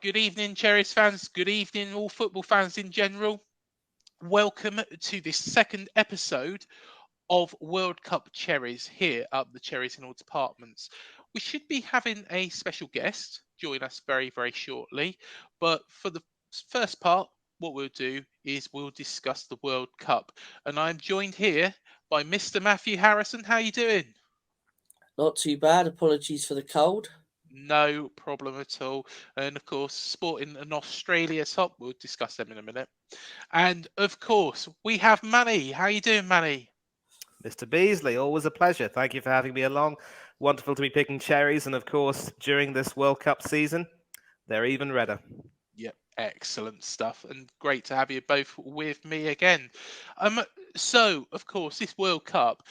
Good evening, Cherries fans. Good evening, all football fans in general. Welcome to this second episode of World Cup Cherries here at the Cherries Heroes Apartments. We should be having a special guest join us very, very shortly. But for the first part, what we'll do is we'll discuss the World Cup. And I'm joined here by Mr. Matthew Harrison. How you doing? Not too bad. Apologies for the cold. No problem at all. And of course, sporting an Australia top. We'll discuss them in a minute. And of course, we have Manny. How you doing, Manny? Mr. Beazley, always a pleasure. Thank you for having me along. Wonderful to be picking cherries. And of course, during this World Cup season, they're even redder. Yep, excellent stuff. And great to have you both with me again. So, of course, this World Cup,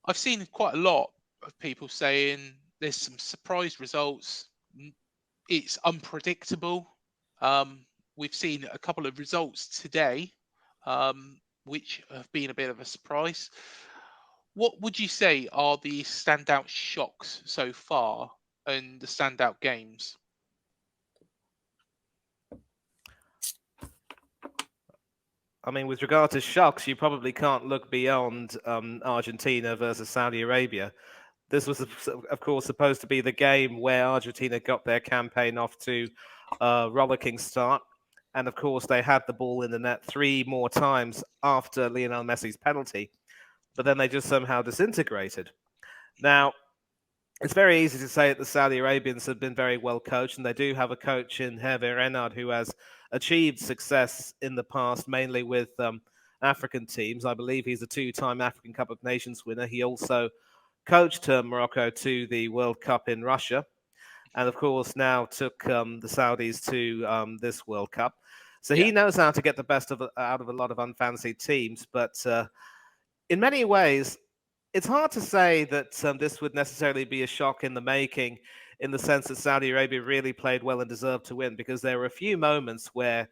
I've seen quite a lot of people saying there's some surprise results. It's unpredictable. We've seen a couple of results today, which have been a bit of a surprise. What would you say are the standout shocks so far and the standout games? I mean, with regard to shocks, you probably can't look beyond Argentina versus Saudi Arabia. This was, of course, supposed to be the game where Argentina got their campaign off to a rollicking start. And of course, they had the ball in the net 3 more times after Lionel Messi's penalty. But then they just somehow disintegrated. Now, it's very easy to say that the Saudi Arabians have been very well coached, and they do have a coach in Hervé Renard who has achieved success in the past, mainly with African teams. I believe he's a 2-time African Cup of Nations winner. He also coached Morocco to the World Cup in Russia, and of course now took the Saudis to this World Cup. So he knows how to get the best out of a lot of unfancied teams, but in many ways, it's hard to say that this would necessarily be a shock in the making, in the sense that Saudi Arabia really played well and deserved to win, because there were a few moments where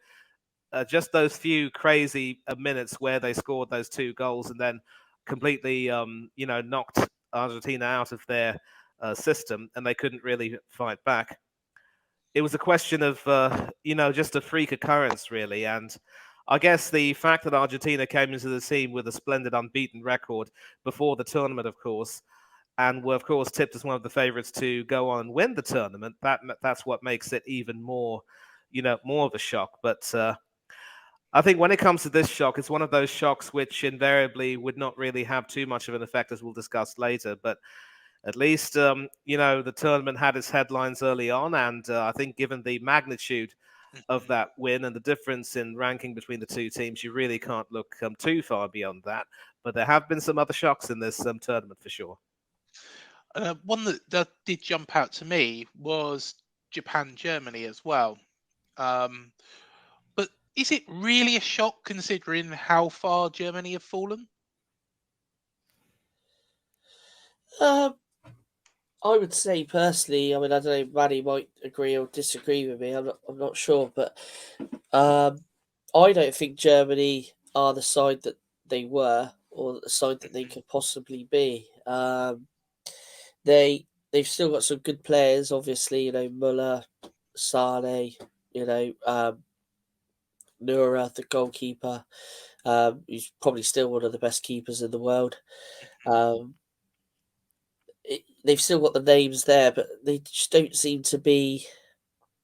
just those few crazy minutes where they scored those 2 goals and then completely, knocked Argentina out of their system, and they couldn't really fight back. It was a question of, just a freak occurrence, really. And I guess the fact that Argentina came into the scene with a splendid unbeaten record before the tournament, of course, and were, of course, tipped as one of the favourites to go on and win the tournament, that's what makes it even more, more of a shock. But I think when it comes to this shock, it's one of those shocks which invariably would not really have too much of an effect, as we'll discuss later. But at least, the tournament had its headlines early on, and I think given the magnitude of that win and the difference in ranking between the 2 teams, you really can't look too far beyond that. But there have been some other shocks in this tournament for sure. One that did jump out to me was Japan-Germany as well. But is it really a shock considering how far Germany have fallen? I would say personally, I mean, I don't know, Manny might agree or disagree with me. I'm not sure, but I don't think Germany are the side that they were, or the side that they could possibly be. They've still got some good players, obviously. Muller, Sane, Noura, the goalkeeper. He's probably still one of the best keepers in the world. They've still got the names there, but they just don't seem to be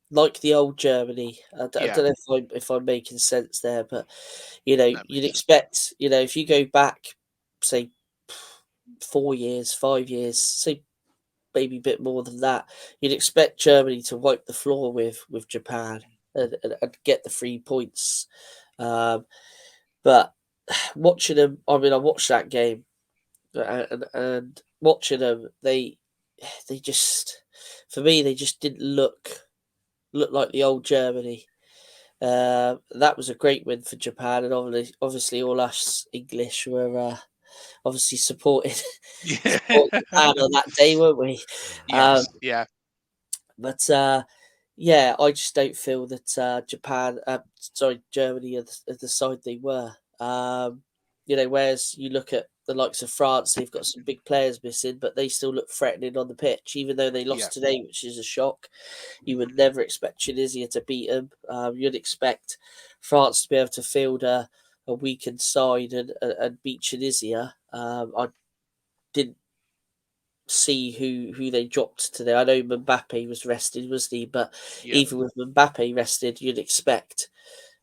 like the old Germany. I don't know if I'm making sense there, but you'd expect, if you go back, say 4 years, 5 years, say maybe a bit more than that, you'd expect Germany to wipe the floor with Japan and get the 3 points. But watching them, I mean, I watched that game, and watching them, they just, for me, they just didn't look like the old Germany. That was a great win for Japan, and obviously all us English were obviously supporting Japan on that day, weren't we? Yes, yeah. But I just don't feel that Germany are the side they were. whereas you look at the likes of France, they've got some big players missing, but they still look threatening on the pitch, even though they lost today, which is a shock. You would never expect Tunisia to beat them. You'd expect France to be able to field a weakened side and beat Tunisia. I didn't see who they dropped today. I know Mbappe was rested, wasn't he? But even with Mbappe rested, you'd expect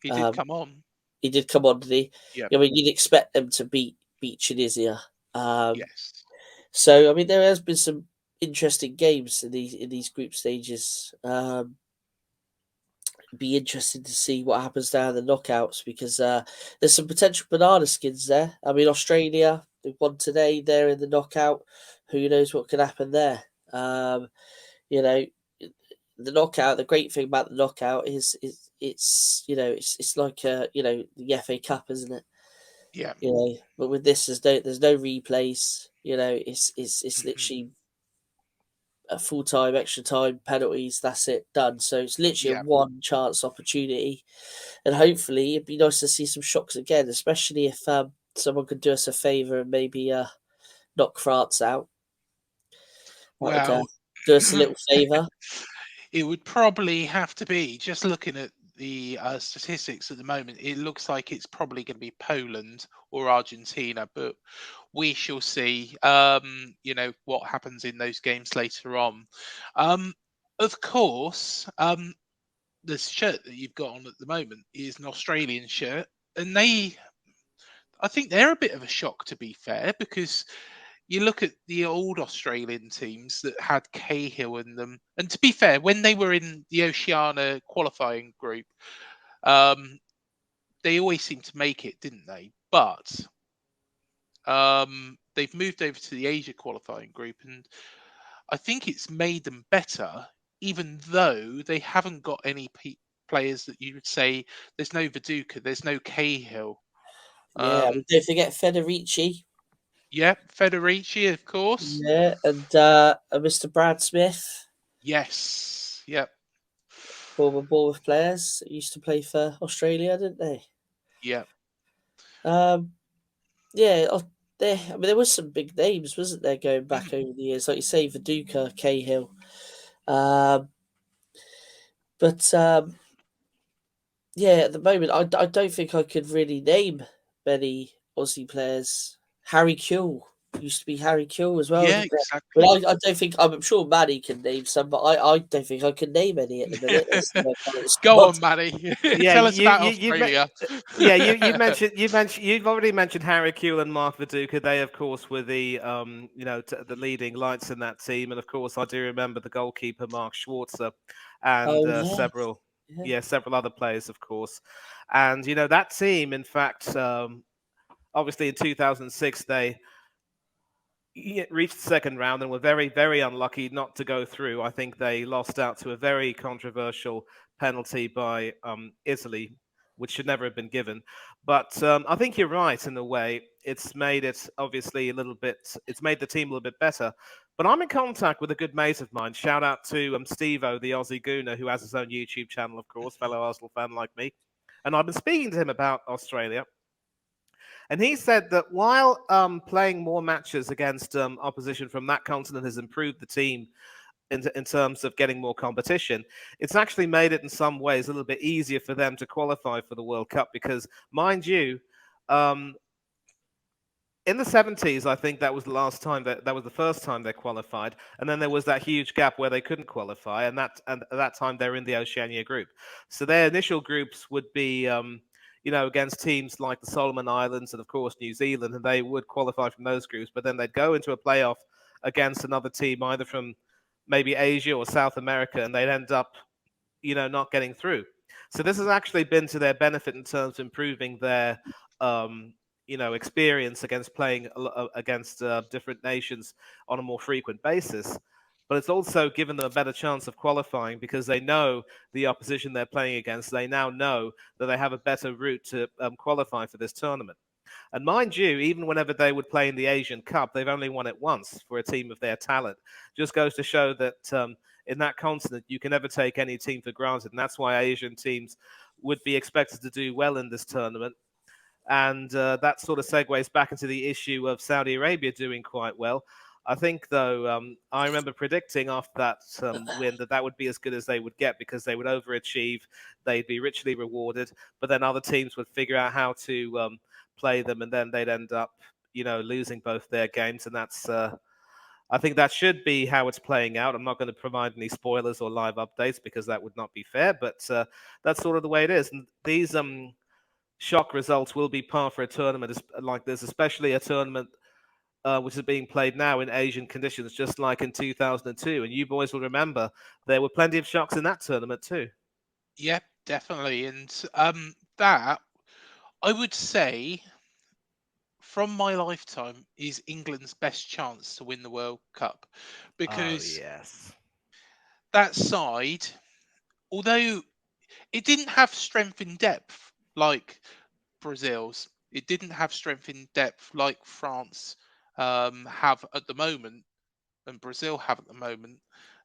he did come on. He did come on, did he? Yeah. I mean, you'd expect them to beat Tunisia. Yes. So I mean, there has been some interesting games in these group stages. Be interesting to see what happens down the knockouts because there's some potential banana skins there. I mean, Australia, they won today. They're in the knockout. Who knows what could happen there? You know, the knockout. The great thing about the knockout is it's like the FA Cup, isn't it? Yeah. But with this, there's no replays. It's literally a full time, extra time, penalties. That's it, done. So it's literally a one chance opportunity, and hopefully it'd be nice to see some shocks again, especially if someone could do us a favour and maybe knock France out. Well, do us a little favour. It would probably have to be, just looking at the statistics at the moment, it looks like it's probably going to be Poland or Argentina, but we shall see, what happens in those games later on. Of course, the shirt that you've got on at the moment is an Australian shirt, and I think they're a bit of a shock, to be fair, because you look at the old Australian teams that had Cahill in them, and to be fair, when they were in the Oceania qualifying group, they always seemed to make it, didn't they? But they've moved over to the Asia qualifying group, and I think it's made them better, even though they haven't got any players that you would say there's no Viduka, there's no Cahill. Yeah, don't forget Federici. Yeah, Federici, of course. Yeah, and Mr. Brad Smith. Yes. Yep. Former Bournemouth players that used to play for Australia, didn't they? Yeah. Yeah. There was some big names, wasn't there, going back over the years, like you say, Viduka, Cahill. But at the moment, I don't think I could really name many Aussie players. Harry Kewell used to be Harry Kewell as well. Yeah, exactly. Well, I don't think, I'm sure Maddie can name some, but I don't think I can name any at the minute. Go on, Maddie. Tell us about Australia. You've already mentioned Harry Kewell and Mark Viduka. They, of course, were the the leading lights in that team, and of course, I do remember the goalkeeper Mark Schwarzer and several other players, of course. And that team, in fact, obviously in 2006 they reached the second round and were very, very unlucky not to go through. I think they lost out to a very controversial penalty by Italy, which should never have been given. But I think you're right in a way. It's made it obviously it's made the team a little bit better. But I'm in contact with a good mate of mine. Shout out to Steve-O, the Aussie Gooner, who has his own YouTube channel, of course, fellow Arsenal fan like me. And I've been speaking to him about Australia. And he said that while playing more matches against opposition from that continent has improved the team in terms of getting more competition, it's actually made it in some ways a little bit easier for them to qualify for the World Cup because, mind you, in the 70s, I think that was the last time that was the first time they qualified, and then there was that huge gap where they couldn't qualify, and at that time they were in the Oceania group. So their initial groups would be against teams like the Solomon Islands and, of course, New Zealand, and they would qualify from those groups. But then they'd go into a playoff against another team, either from maybe Asia or South America, and they'd end up, not getting through. So this has actually been to their benefit in terms of improving their, experience against playing against different nations on a more frequent basis. But it's also given them a better chance of qualifying because they know the opposition they're playing against. They now know that they have a better route to qualify for this tournament. And mind you, even whenever they would play in the Asian Cup, they've only won it once for a team of their talent. Just goes to show that in that continent, you can never take any team for granted. And that's why Asian teams would be expected to do well in this tournament. And that sort of segues back into the issue of Saudi Arabia doing quite well. I think, though, I remember predicting after that win that would be as good as they would get because they would overachieve, they'd be richly rewarded, but then other teams would figure out how to play them, and then they'd end up, losing both their games. And that's, I think that should be how it's playing out. I'm not going to provide any spoilers or live updates because that would not be fair, but that's sort of the way it is. And these shock results will be par for a tournament like this, especially a tournament which is being played now in Asian conditions, just like in 2002. And you boys will remember there were plenty of shocks in that tournament too. Yeah, definitely. And that, I would say, from my lifetime, is England's best chance to win the World Cup. Because yes, that side, although it didn't have strength in depth like Brazil's, it didn't have strength in depth like France have at the moment, and Brazil have at the moment,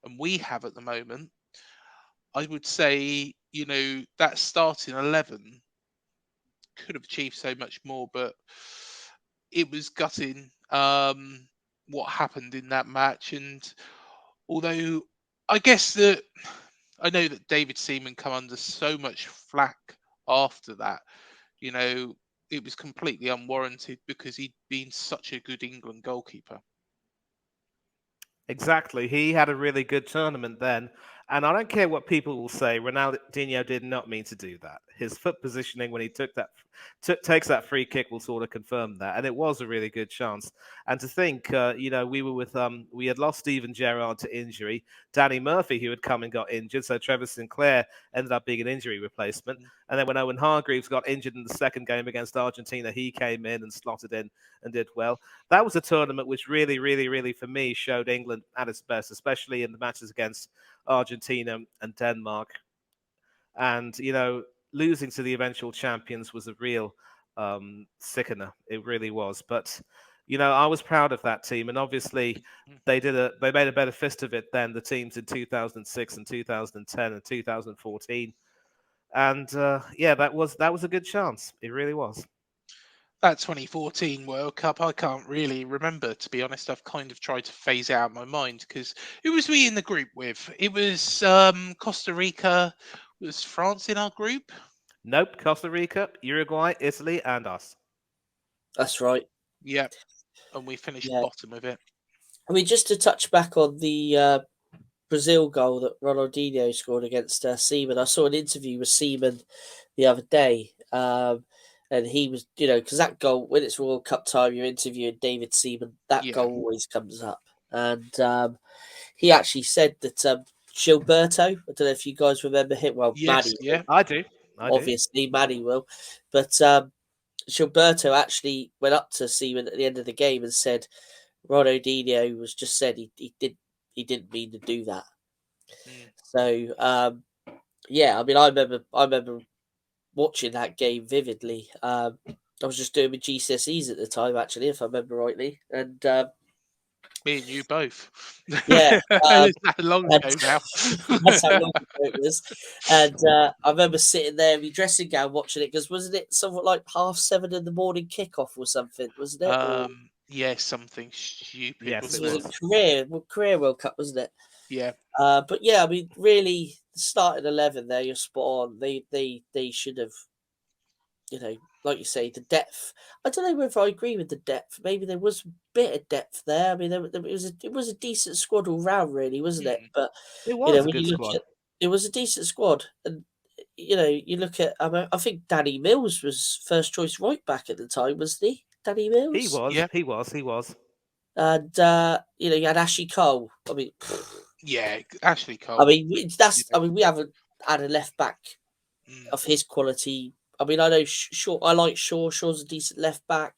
and we have at the moment. I would say, that starting 11 could have achieved so much more, but it was gutting what happened in that match. And although I guess that I know that David Seaman come under so much flack after that, it was completely unwarranted because he'd been such a good England goalkeeper. exactly. He had a really good tournament then. And I don't care what people will say, Ronaldinho did not mean to do that. His foot positioning when he takes that free kick will sort of confirm that. And it was a really good chance. And to think, we had lost Steven Gerrard to injury, Danny Murphy, who had come and got injured. So Trevor Sinclair ended up being an injury replacement. And then when Owen Hargreaves got injured in the second game against Argentina, he came in and slotted in and did well. That was a tournament which really, really, really, for me, showed England at its best, especially in the matches against Argentina and Denmark. And, losing to the eventual champions was a real sickener. It really was. But, I was proud of that team. And obviously, they made a better fist of it than the teams in 2006 and 2010 and 2014. And that was a good chance. It really was. That 2014 World Cup, I can't really remember, to be honest. I've kind of tried to phase it out of my mind because who was we in the group with? It was Costa Rica. Was France in our group? Nope. Costa Rica, Uruguay, Italy, and us. That's right. Yep. And we finished bottom of it. I mean, just to touch back on the Brazil goal that Ronaldinho scored against Seaman, I saw an interview with Seaman the other day. And he was, because that goal, when it's World Cup time, you're interviewing David Seaman, that goal always comes up. And he actually said that Gilberto, I don't know if you guys remember him. Well, yes, Manny, I do. Obviously, Manny will. But Gilberto actually went up to Seaman at the end of the game and said, Ronaldinho was just said he didn't mean to do that. So I mean, I remember watching that game vividly. I was just doing my GCSEs at the time, actually, if I remember rightly, and me and you both. Yeah, it's that long ago now. That's how long ago it was. And I remember sitting there in my dressing gown watching it because wasn't it somewhat like 7:30 in the morning kickoff or something? Wasn't it? Yeah, something stupid. Yes, It it was a career World Cup, wasn't it? Yeah. But yeah, I mean, really, starting 11 there, you're spot on. They should have, like you say, the depth. I don't know if I agree with the depth. Maybe there was a bit of depth there. I mean, it was a decent squad all round, really, wasn't it? But it was a when good you look squad. at it was a decent squad, and you look at. I think Danny Mills was first choice right back at the time, wasn't he? Danny Mills. He was. Yeah. He was. And you had Ashley Cole. I mean, yeah, Ashley Cole. I mean, I mean, we haven't had a left back of his quality. I mean, I know Shaw. I like Shaw. Shaw's a decent left back,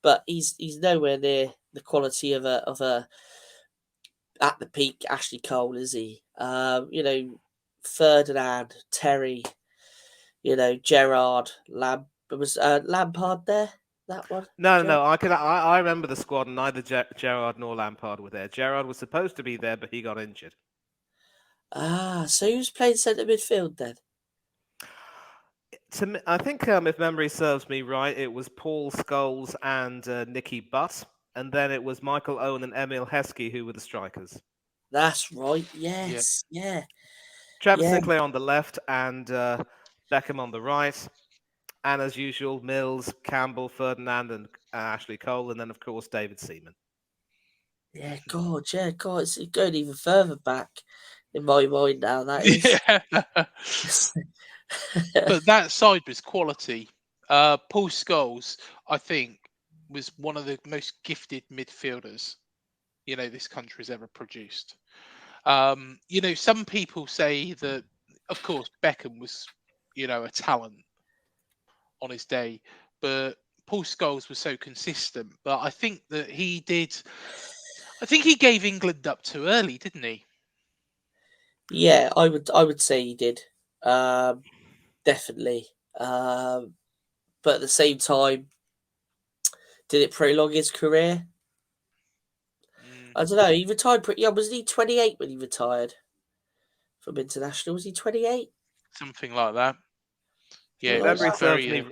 but he's nowhere near the quality of a at the peak Ashley Cole, is he? Ferdinand, Terry, Gerrard, was Lampard there? That one? No. I remember the squad, and neither Gerrard nor Lampard were there. Gerrard was supposed to be there, but he got injured. So who's playing centre midfield then? I think if memory serves me right, it was Paul Scholes and Nicky Butt, and then it was Michael Owen and Emil Heskey who were the strikers. That's right. Yes. Yeah. Trevor Yeah. Sinclair on the left and Beckham on the right. And as usual, Mills, Campbell, Ferdinand, and Ashley Cole, and then of course David Seaman. Yeah, God, it's going even further back in my mind now. That is. But that side was quality. Paul Scholes, I think, was one of the most gifted midfielders this country's ever produced. Some people say that, of course, Beckham was a talent on his day, but Paul Scholes was so consistent. But I think that he gave England up too early, didn't he? Yeah, I would say he did. Definitely. But at the same time, did it prolong his career? I don't know. He retired pretty young. Wasn't he 28 when he retired from international? Was he 28? Something like that. Yeah, If it memory was serves very. me,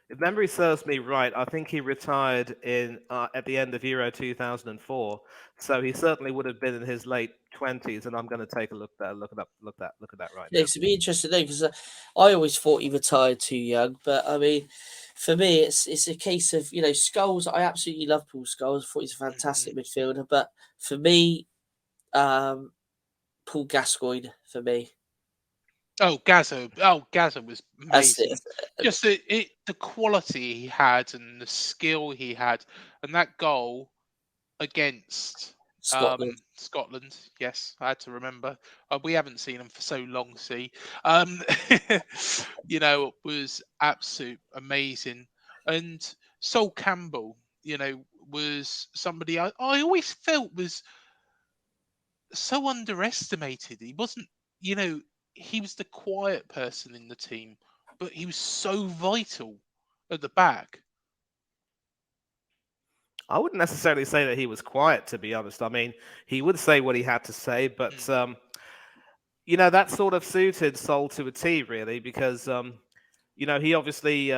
if memory serves me right, I think he retired in at the end of Euro 2004. So he certainly would have been in his late 20s. And I'm going to take a look at that right Yeah, now. it'd be interesting though, because I always thought he retired too young. But I mean, for me, it's a case of Scholes. I absolutely love Paul Scholes. I thought he's a fantastic midfielder. But for me, Paul Gascoigne for me. Oh, Gaza was amazing. Just the quality he had and the skill he had, and that goal against Scotland. Yes, I had to remember. We haven't seen them for so long. See, was absolute amazing. And Sol Campbell, was somebody I always felt was so underestimated. He wasn't, he was the quiet person in the team, but he was so vital at the back. I wouldn't necessarily say that he was quiet, to be honest. I mean, he would say what he had to say, but that sort of suited Sol to a T, really, because he obviously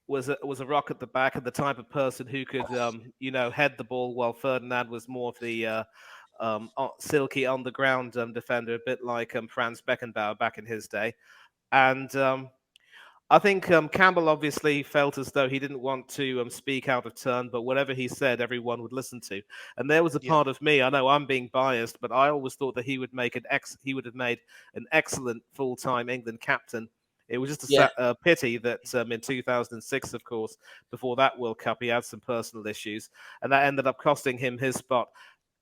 was a rock at the back and the type of person who could head the ball, while Ferdinand was more of the silky on the ground defender, a bit like Franz Beckenbauer back in his day. And I think Campbell obviously felt as though he didn't want to speak out of turn, but whatever he said, everyone would listen to. And there was a part of me, I know I'm being biased, but I always thought that he would have made an excellent full-time England captain. It was just a pity that in 2006, of course, before that World Cup, he had some personal issues, and that ended up costing him his spot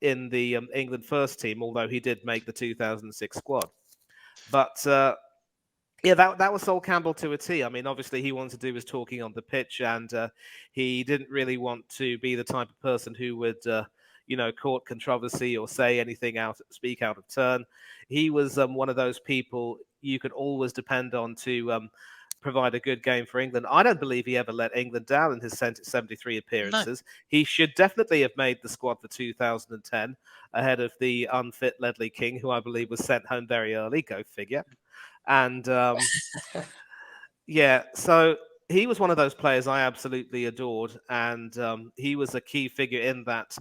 in the England first team, although he did make the 2006 squad. But that was Sol Campbell to a T. I mean, obviously, he wanted to do his talking on the pitch, and he didn't really want to be the type of person who would, court controversy or say anything speak out of turn. He was one of those people you could always depend on to provide a good game for England. I don't believe he ever let England down in his 73 appearances. No. He should definitely have made the squad for 2010 ahead of the unfit Ledley King, who I believe was sent home very early. Go figure. And so he was one of those players I absolutely adored, and he was a key figure in that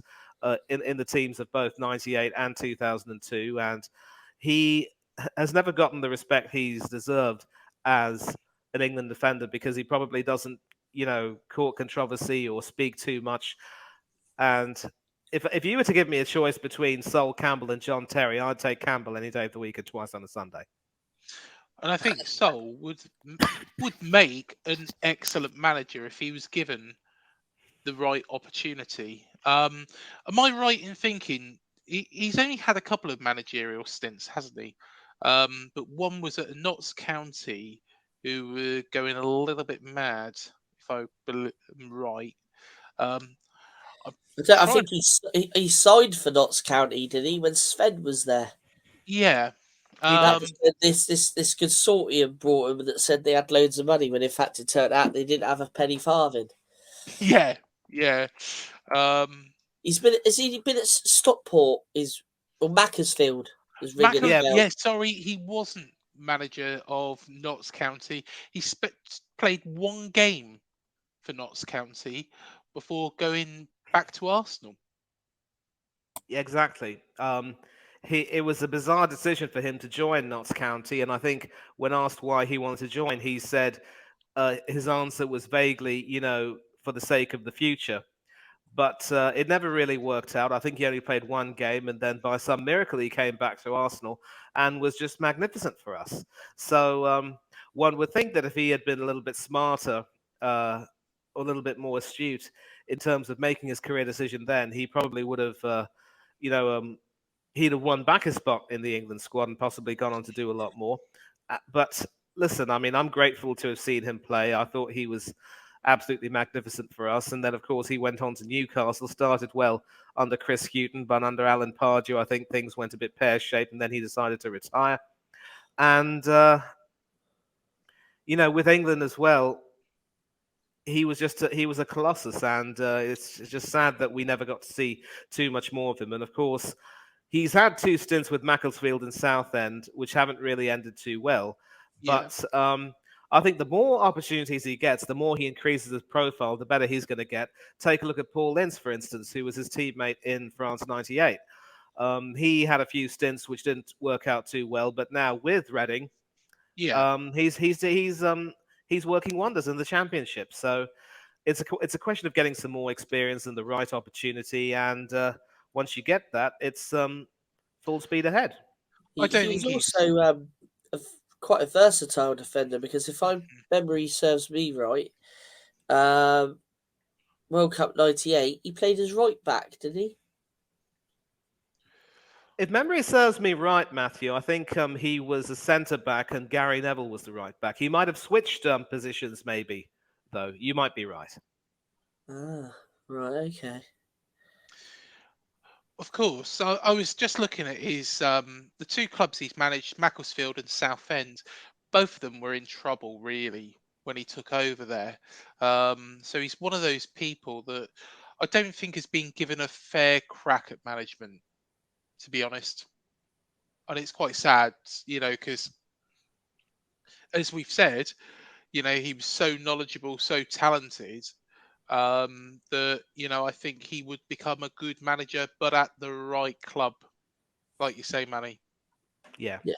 in the teams of both 98 and 2002, and he has never gotten the respect he's deserved as an England defender, because he probably doesn't court controversy or speak too much. And if you were to give me a choice between Sol Campbell and John Terry, I'd take Campbell any day of the week and twice on a Sunday. And I think Sol would make an excellent manager if he was given the right opportunity. Am I right in thinking he's only had a couple of managerial stints, hasn't he? But one was at Notts County, who were going a little bit mad, if I am right. I think he signed for Notts County, did he, when Sven was there? Yeah. This consortium brought him that said they had loads of money, when in fact it turned out they didn't have a penny farthing. Yeah. Has he been at Stockport? Or Macclesfield? Sorry, he wasn't manager of Notts County. He played one game for Notts County before going back to Arsenal. Yeah, exactly. It was a bizarre decision for him to join Notts County, and I think when asked why he wanted to join, he said his answer was vaguely, for the sake of the future. But it never really worked out. I think he only played one game, and then by some miracle, he came back to Arsenal and was just magnificent for us. So one would think that if he had been a little bit smarter, or a little bit more astute in terms of making his career decision, then he probably would have, you know, um, he'd have won back his spot in the England squad and possibly gone on to do a lot more. But listen, I mean, I'm grateful to have seen him play. I thought he was absolutely magnificent for us. And then, of course, he went on to Newcastle, started well under Chris Hughton, but under Alan Pardew, I think things went a bit pear-shaped, and then he decided to retire. And, with England as well, he was a colossus, and it's just sad that we never got to see too much more of him. And of course, he's had two stints with Macclesfield and Southend, which haven't really ended too well. Yeah. But I think the more opportunities he gets, the more he increases his profile, the better he's going to get. Take a look at Paul Ince, for instance, who was his teammate in France '98. He had a few stints which didn't work out too well, but now with Reading, Yeah. he's working wonders in the Championship. So it's a question of getting some more experience and the right opportunity. And once you get that, it's full speed ahead. I don't He was think he's. also quite a versatile defender, because if my memory serves me right, World Cup '98, he played as right back, did he? If memory serves me right, Matthew, I think he was a centre back and Gary Neville was the right back. He might have switched positions, maybe, though. You might be right. Ah, right, okay. Of course, I was just looking at his the two clubs he's managed, Macclesfield and Southend. Both of them were in trouble really when he took over there. So he's one of those people that I don't think has been given a fair crack at management, to be honest. And it's quite sad, because as we've said, he was so knowledgeable, so talented, that I think he would become a good manager, but at the right club, like you say, Manny. Yeah. Yeah.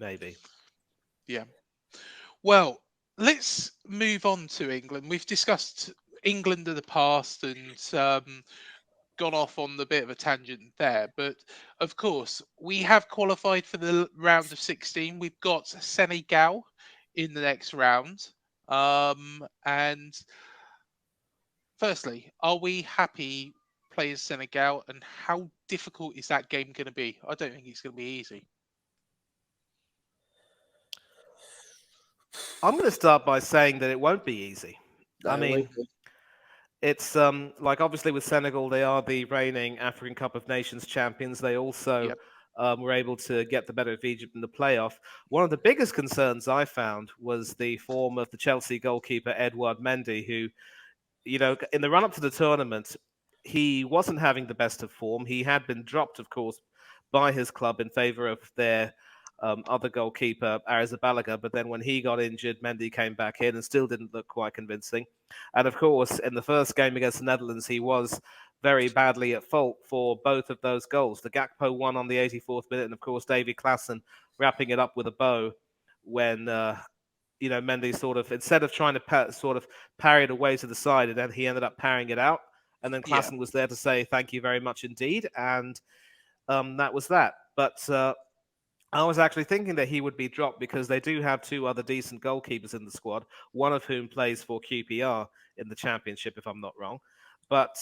Maybe. Yeah. Well, let's move on to England. We've discussed England in the past and gone off on the bit of a tangent there, but of course we have qualified for the round of 16. We've got Senegal in the next round, and firstly, are we happy playing Senegal, and how difficult is that game going to be? I don't think it's going to be easy. I'm going to start by saying that it won't be easy. No, I it mean, won't be. it's like obviously with Senegal, they are the reigning African Cup of Nations champions. They also Yep. were able to get the better of Egypt in the playoff. One of the biggest concerns I found was the form of the Chelsea goalkeeper, Edouard Mendy, who, in the run up to the tournament, he wasn't having the best of form. He had been dropped, of course, by his club in favor of their other goalkeeper, Arrizabalaga. But then when he got injured, Mendy came back in and still didn't look quite convincing. And of course, in the first game against the Netherlands, he was very badly at fault for both of those goals. The Gakpo one on the 84th minute, and of course, Davy Klaassen wrapping it up with a bow when Mendy sort of, instead of trying to sort of parry it away to the side, and then he ended up parrying it out. And then Klaassen was there to say thank you very much indeed, and that was that. But I was actually thinking that he would be dropped because they do have two other decent goalkeepers in the squad, one of whom plays for QPR in the Championship, if I'm not wrong. But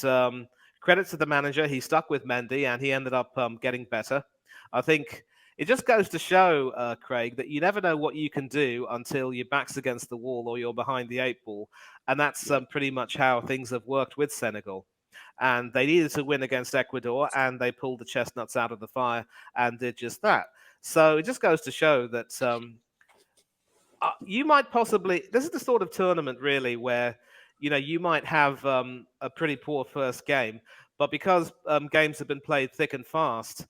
credit to the manager, he stuck with Mendy and he ended up getting better. I think it just goes to show, Craig, that you never know what you can do until your back's against the wall or you're behind the 8 ball. And that's pretty much how things have worked with Senegal. And they needed to win against Ecuador, and they pulled the chestnuts out of the fire and did just that. So it just goes to show that you might possibly, this is the sort of tournament really where, you might have a pretty poor first game, but because games have been played thick and fast,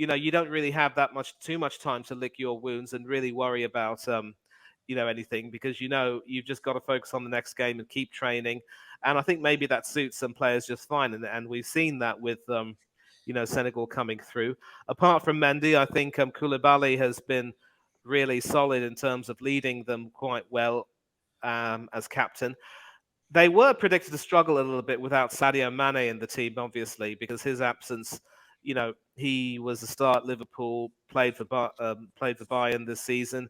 you don't really have too much time to lick your wounds and really worry about anything, because you've just got to focus on the next game and keep training. And I think maybe that suits some players just fine, and we've seen that with Senegal coming through. Apart from Mendy, I think Koulibaly has been really solid in terms of leading them quite well as captain. They were predicted to struggle a little bit without Sadio Mane in the team, obviously, because his absence, he was a star at Liverpool, played for Bayern this season,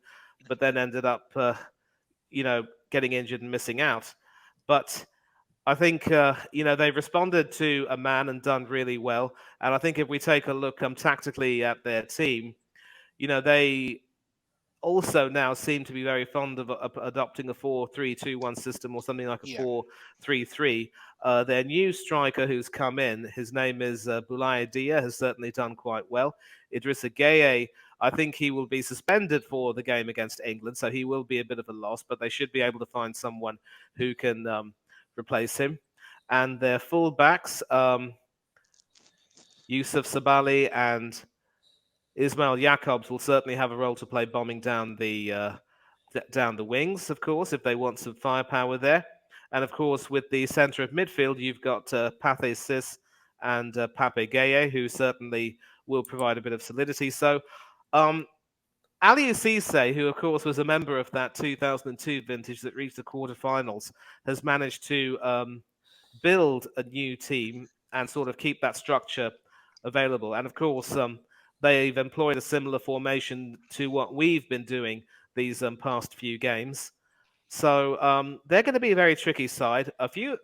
but then ended up, getting injured and missing out. But I think, they've responded to a man and done really well. And I think if we take a look tactically at their team, they also now seem to be very fond of adopting a 4-3-2-1 system, or something like a 4-3-3. Their new striker who's come in, his name is Boulaye Dia, has certainly done quite well. Idrissa Gueye, I think he will be suspended for the game against England, so he will be a bit of a loss, but they should be able to find someone who can replace him. And their full-backs, Yusuf Sabali and Ismail Jacobs will certainly have a role to play, bombing down the wings, of course, if they want some firepower there. And of course, with the centre of midfield, you've got Pathé Ciss and Pape Gueye, who certainly will provide a bit of solidity. So, Aliou Cisse, who of course was a member of that 2002 vintage that reached the quarterfinals, has managed to build a new team and sort of keep that structure available. And of course, they've employed a similar formation to what we've been doing these past few games. So they're going to be a very tricky side.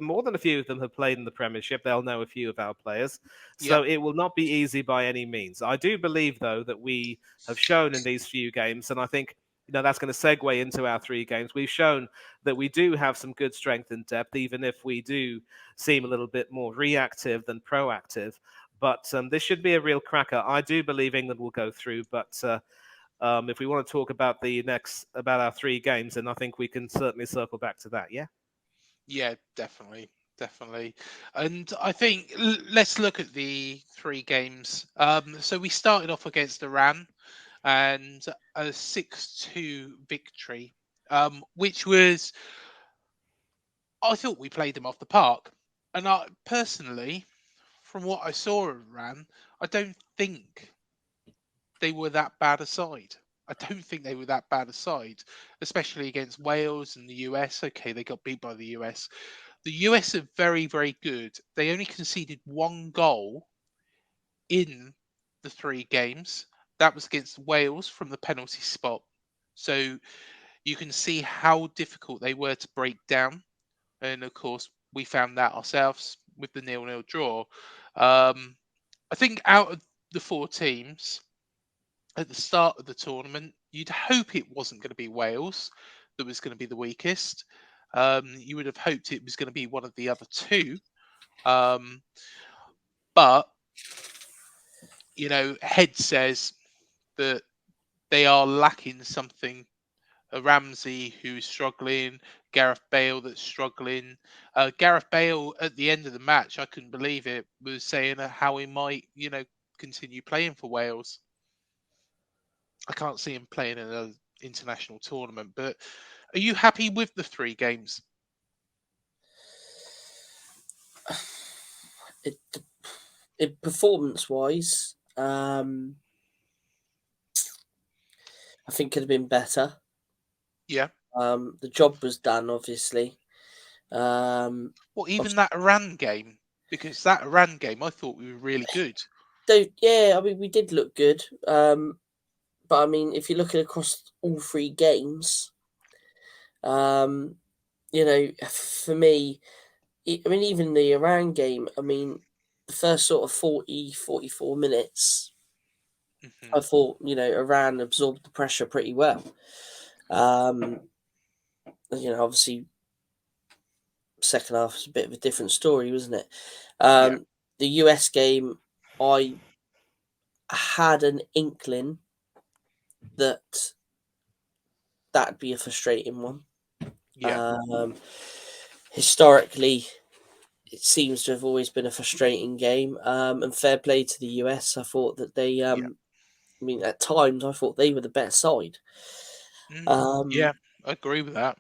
More than a few of them have played in the Premiership. They'll know a few of our players. So it will not be easy by any means. I do believe, though, that we have shown in these few games, and I think that's going to segue into our 3 games. We've shown that we do have some good strength and depth, even if we do seem a little bit more reactive than proactive. But this should be a real cracker. I do believe England will go through, but if we want to talk about our 3 games, then I think we can certainly circle back to that. Yeah, definitely. And I think let's look at the 3 games. So we started off against Iran and a 6-2 victory, which was, I thought we played them off the park. And I personally, from what I saw of Iran, I don't think they were that bad a side. Especially against Wales and the US. Okay, they got beat by the US. The US are very, very good. They only conceded 1 goal in the 3 games. That was against Wales from the penalty spot. So you can see how difficult they were to break down. And of course, we found that ourselves with the 0-0 draw. I think out of the 4 teams at the start of the tournament, you'd hope it wasn't going to be Wales that was going to be the weakest. You would have hoped it was going to be one of the other 2. But, head says that they are lacking something. A Ramsey who's struggling, Gareth Bale that's struggling. Gareth Bale at the end of the match, I couldn't believe it, was saying how he might, continue playing for Wales. I can't see him playing in an international tournament, but are you happy with the 3 games? Performance-wise, I think could have been better. Yeah. The job was done, obviously. Well, even that Iran game, because that Iran game, I thought we were really good. Yeah, I mean, we did look good. But I mean, if you're looking across all 3 games, for me, I mean, even the Iran game, I mean, the first sort of 40, 44 minutes, I thought, Iran absorbed the pressure pretty well. Obviously, second half was a bit of a different story, wasn't it? The US game, I had an inkling that that'd be a frustrating one. Historically, it seems to have always been a frustrating game. And fair play to the US. I thought that they, I mean, at times I thought they were the better side. Yeah, I agree with that.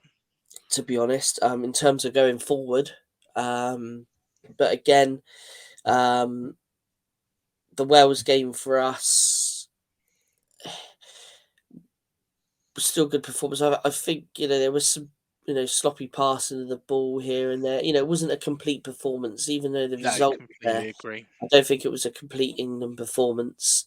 To be honest, in terms of going forward. But again, the Wales game for us was still good performance. I think there was some sloppy passing of the ball here and there. It wasn't a complete performance, even though the No, result was there. completely agree. I don't think it was a complete England performance.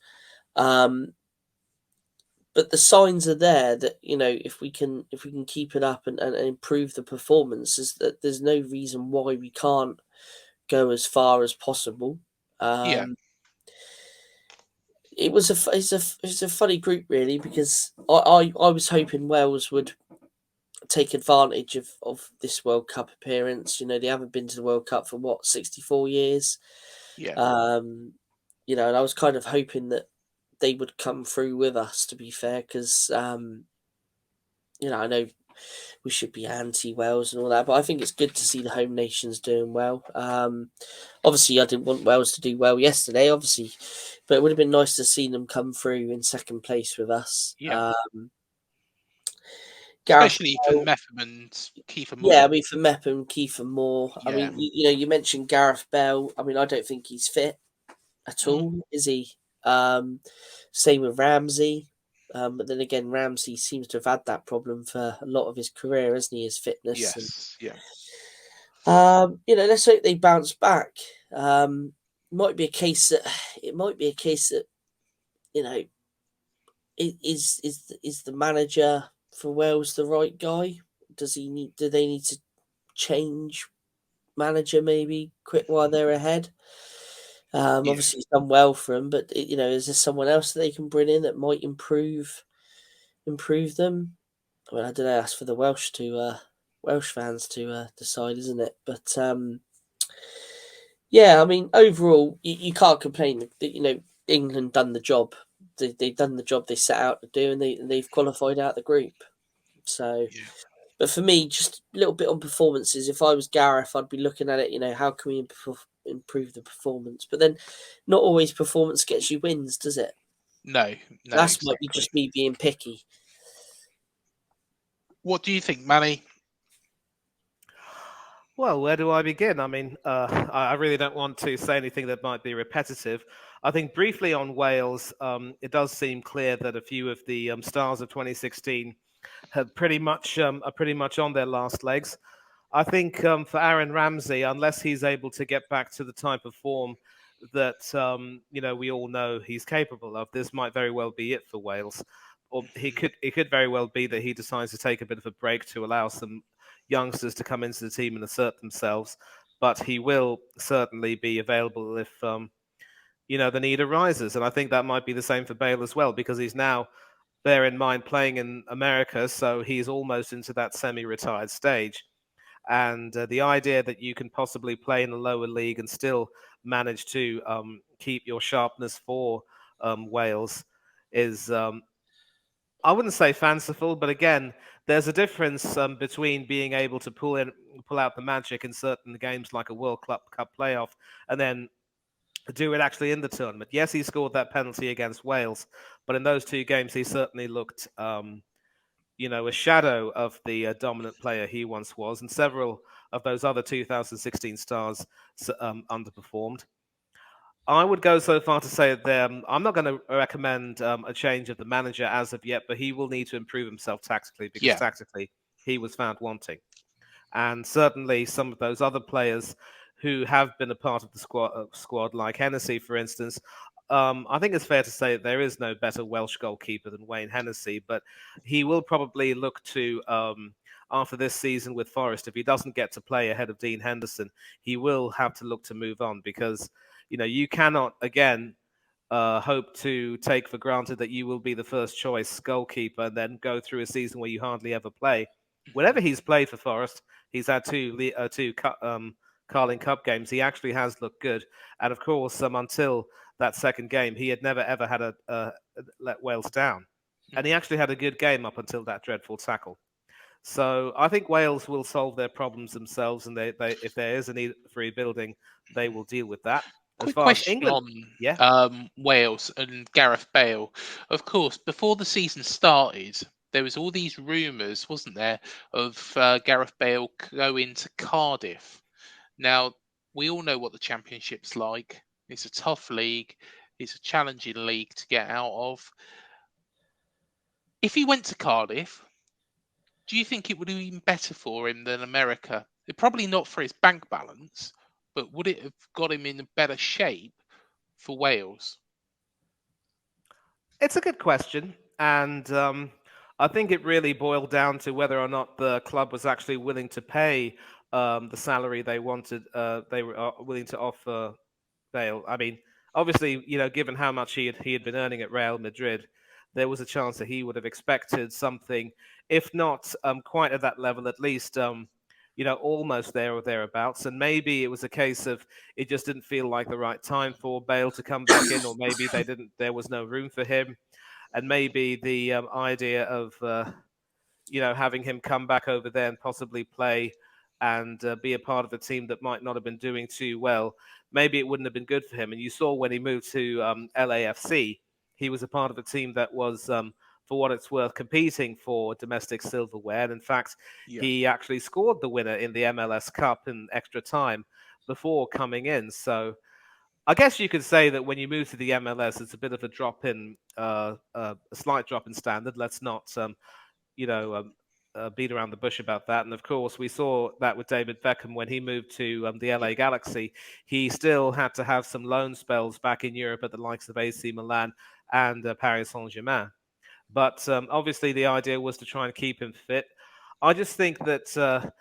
But the signs are there that if we can keep it up and improve the performance, is that there's no reason why we can't go as far as possible. Yeah, It was a funny group really, because I was hoping Wales would take advantage of this World Cup appearance. They haven't been to the World Cup for 64 years. yeah, And I was kind of hoping that they would come through with us, to be fair, because I know we should be anti-Wales and all that, but I think it's good to see the home nations doing well. Obviously, I didn't want Wales to do well yesterday, obviously, but it would have been nice to see them come through in second place with us. yeah. Gareth Especially for Bale, Metham and Kiefer yeah, I Moore. mean for Mepham, Kiefer Moore. I Yeah. mean, you mentioned Gareth Bell. I mean, I don't think he's fit at all, is he? Same with Ramsey. But then again, Ramsey seems to have had that problem for a lot of his career, hasn't he? His fitness. Yes. Yeah. Let's hope they bounce back. Might be a case that you know is the manager for Wales the right guy? Do they need to change manager maybe quick while they're ahead? Yeah. Obviously he's done well for them, but is there someone else that they can bring in that might improve them? I mean, I don't know. That's for the Welsh fans to decide, isn't it? But yeah, I mean, overall, you can't complain. England done the job. They've done the job they set out to do, and they've qualified out the group. So, Yeah. but for me, just a little bit on performances. If I was Gareth, I'd be looking at it. How can we improve the performance? But then, not always performance gets you wins, does it? No. No. That's might be Exactly. just me being picky. What do you think, Manny? Well, where do I begin? I mean, I really don't want to say anything that might be repetitive. I think briefly on Wales, it does seem clear that a few of the stars of 2016 have pretty much are pretty much on their last legs. I think for Aaron Ramsey, unless he's able to get back to the type of form that we all know he's capable of, this might very well be it for Wales. Or it could very well be that he decides to take a bit of a break to allow some youngsters to come into the team and assert themselves. But he will certainly be available if the need arises, and I think that might be the same for Bale as well, because he's now, bear in mind, playing in America, so he's almost into that semi-retired stage. And the idea that you can possibly play in a lower league and still manage to keep your sharpness for Wales is, I wouldn't say fanciful, but again, there's a difference between being able to pull out the magic in certain games like a World Cup playoff, and then do it actually in the tournament. Yes, he scored that penalty against Wales, but in those two games, he certainly looked a shadow of the dominant player he once was, and several of those other 2016 stars underperformed. I would go so far to say that I'm not going to recommend a change of the manager as of yet, but he will need to improve himself tactically, because Yeah. tactically he was found wanting. And certainly some of those other players who have been a part of the squad like Hennessy, for instance, I think it's fair to say that there is no better Welsh goalkeeper than Wayne Hennessy, but he will probably look to, after this season with Forest, if he doesn't get to play ahead of Dean Henderson, he will have to look to move on, because you cannot, again, hope to take for granted that you will be the first choice goalkeeper and then go through a season where you hardly ever play. Whenever he's played for Forest, he's had two Carling Cup games. He actually has looked good, and of course, until that second game, he had never ever had let Wales down, and he actually had a good game up until that dreadful tackle. So I think Wales will solve their problems themselves, and if there is a need for rebuilding, they will deal with that. As Quick far as question England, on yeah, Wales and Gareth Bale. Of course, before the season started, there was all these rumours, wasn't there, of Gareth Bale going to Cardiff. Now, we all know what the Championship's like. It's a tough league. It's a challenging league to get out of. If he went to Cardiff, do you think it would have been better for him than America? Probably not for his bank balance, but would it have got him in a better shape for Wales? it's a good question, and I think it really boiled down to whether or not the club was actually willing to pay the salary they wanted. They were willing to offer Bale. I mean, obviously, given how much he had been earning at Real Madrid, there was a chance that he would have expected something, if not quite at that level, at least almost there or thereabouts. And maybe it was a case of it just didn't feel like the right time for Bale to come back in, or maybe they didn't. There was no room for him, and maybe the idea of having him come back over there and possibly play and be a part of a team that might not have been doing too well, maybe it wouldn't have been good for him. And you saw when he moved to LAFC, he was a part of a team that was, for what it's worth, competing for domestic silverware. And in fact, Yeah. he actually scored the winner in the MLS Cup in extra time before coming in. So I guess you could say that when you move to the MLS, it's a bit of a drop in, a slight drop in standard. Let's not beat around the bush about that. And of course, we saw that with David Beckham when he moved to the LA Galaxy. He still had to have some loan spells back in Europe at the likes of AC Milan and Paris Saint-Germain. But obviously, the idea was to try and keep him fit. I just think that,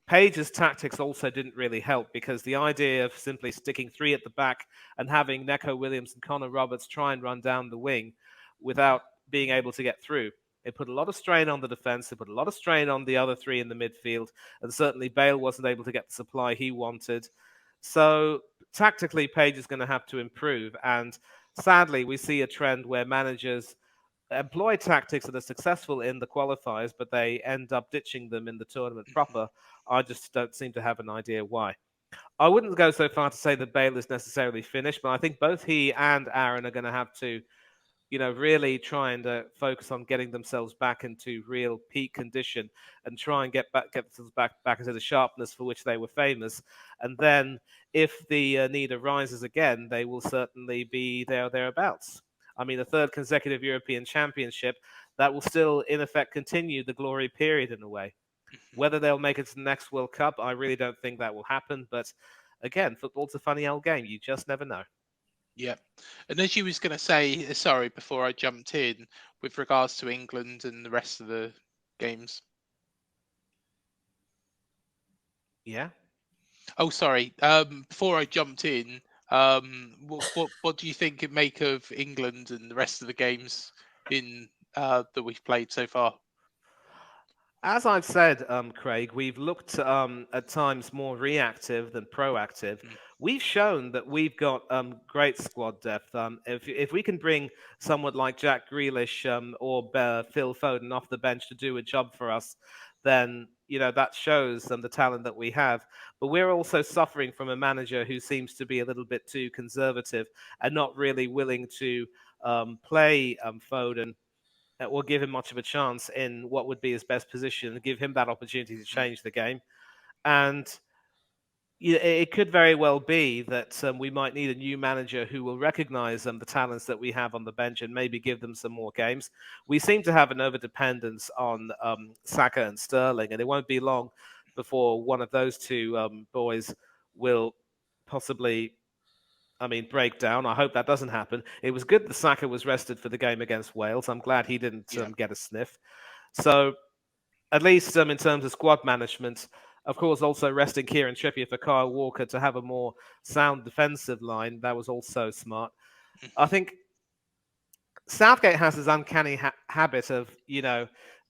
Page's tactics also didn't really help, because the idea of simply sticking three at the back and having Neco Williams and Connor Roberts try and run down the wing without being able to get through, it put a lot of strain on the defense. It put a lot of strain on the other three in the midfield. And certainly Bale wasn't able to get the supply he wanted. So tactically, Page is going to have to improve. And sadly, we see a trend where managers employ tactics that are successful in the qualifiers, but they end up ditching them in the tournament proper. I just don't seem to have an idea why. I wouldn't go so far to say that Bale is necessarily finished, but I think both he and Aaron are going to have to really trying to focus on getting themselves back into real peak condition and try and get themselves back into the sharpness for which they were famous. And then, if the need arises again, they will certainly be there or thereabouts. I mean, a third consecutive European Championship, that will still, in effect, continue the glory period in a way. Whether they'll make it to the next World Cup, I really don't think that will happen. But again, football's a funny old game. You just never know. Yeah. And as you was going to say, sorry, before I jumped in, with regards to England and the rest of the games. Yeah. Oh, sorry. Before I jumped in, what do you think it make of England and the rest of the games in that we've played so far? As I've said, Craig, we've looked at times more reactive than proactive. We've shown that we've got great squad depth. If we can bring someone like Jack Grealish or Phil Foden off the bench to do a job for us, then that shows the talent that we have. But we're also suffering from a manager who seems to be a little bit too conservative and not really willing to play Foden or give him much of a chance in what would be his best position and give him that opportunity to change the game. And it could very well be that we might need a new manager who will recognize the talents that we have on the bench and maybe give them some more games. We seem to have an overdependence on Saka and Sterling, and it won't be long before one of those two boys will possibly break down. I hope that doesn't happen. It was good that Saka was rested for the game against Wales. I'm glad he didn't get a sniff. So, at least in terms of squad management, of course, also resting Kieran Trippier for Kyle Walker to have a more sound defensive line. That was also smart. I think Southgate has this uncanny habit of,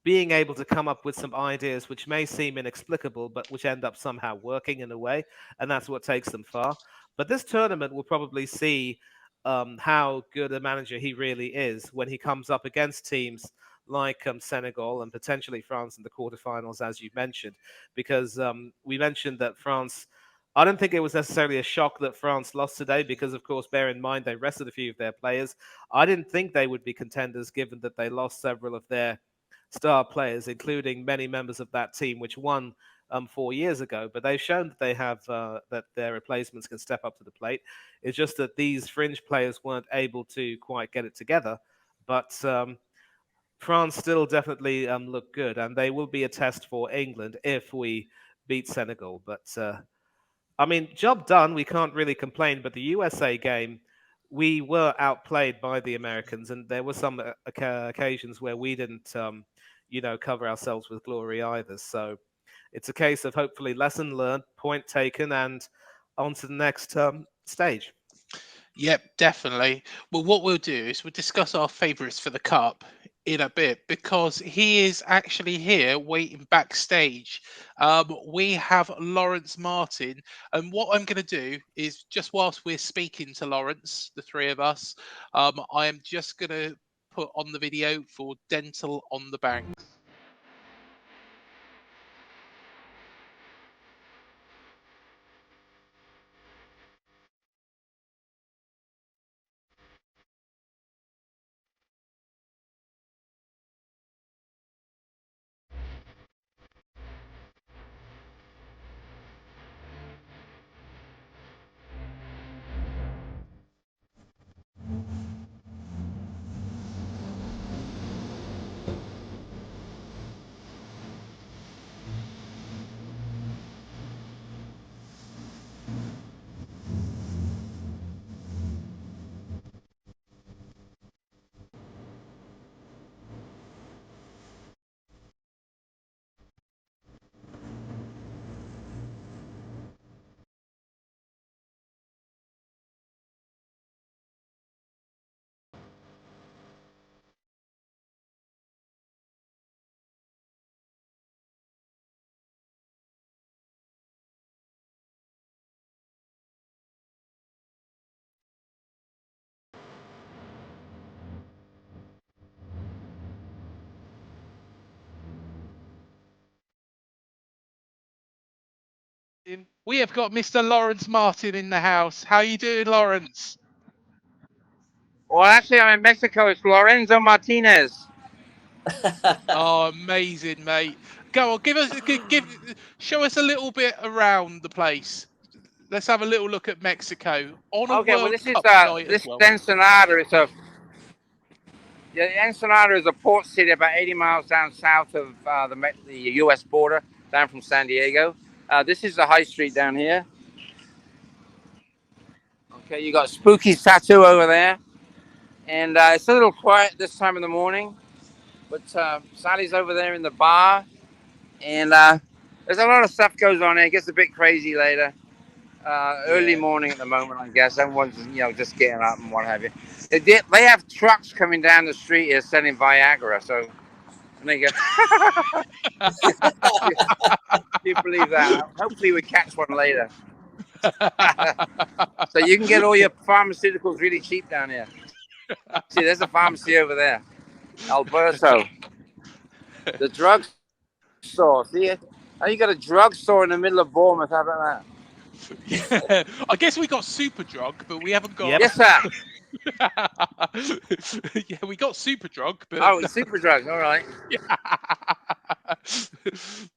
being able to come up with some ideas which may seem inexplicable, but which end up somehow working in a way. And that's what takes them far. But this tournament will probably see how good a manager he really is when he comes up against teams like Senegal and potentially France in the quarterfinals, as you mentioned, because we mentioned that France. I don't think it was necessarily a shock that France lost today because, of course, bear in mind they rested a few of their players. I didn't think they would be contenders given that they lost several of their star players, including many members of that team, which won 4 years ago. But they've shown that they have that their replacements can step up to the plate. It's just that these fringe players weren't able to quite get it together. But France still definitely look good, and they will be a test for England if we beat Senegal. But I mean, job done. We can't really complain. But the USA game, we were outplayed by the Americans, and there were some occasions where we didn't, cover ourselves with glory either. So it's a case of hopefully lesson learned, point taken, and on to the next stage. Yep, definitely. Well, what we'll do is we'll discuss our favourites for the cup in a bit because he is actually here waiting backstage. We have Laurence Martin, and what I'm going to do is just whilst we're speaking to Laurence, the three of us, I am just going to put on the video for Dental on the Banks. We have got Mr. Laurence Martin in the house. How you doing, Laurence? Well, actually, I'm in Mexico. It's Lorenzo Martinez. Oh, amazing, mate! Go on, show us a little bit around the place. Let's have a little look at Mexico on a Okay, well, World this is Cup night as well. Ensenada. Ensenada is a port city about 80 miles down south of the U.S. border, down from San Diego. This is the high street down here. Okay, you got Spooky's Tattoo over there, and it's a little quiet this time of the morning. But Sally's over there in the bar, and there's a lot of stuff goes on here. It gets a bit crazy later. Early morning at the moment, I guess. Everyone's just getting up and what have you. They have trucks coming down the street here selling Viagra. So there you go. Do you believe that? Hopefully we catch one later. So you can get all your pharmaceuticals really cheap down here. See, there's a pharmacy over there, Alberto. The drug store. See, you got a drug store in the middle of Bournemouth. How about that? Yeah, I guess we got Superdrug, but we haven't got. Yep. Yes, sir. Yeah, we got Superdrug, but it's Superdrug. All right. Yeah.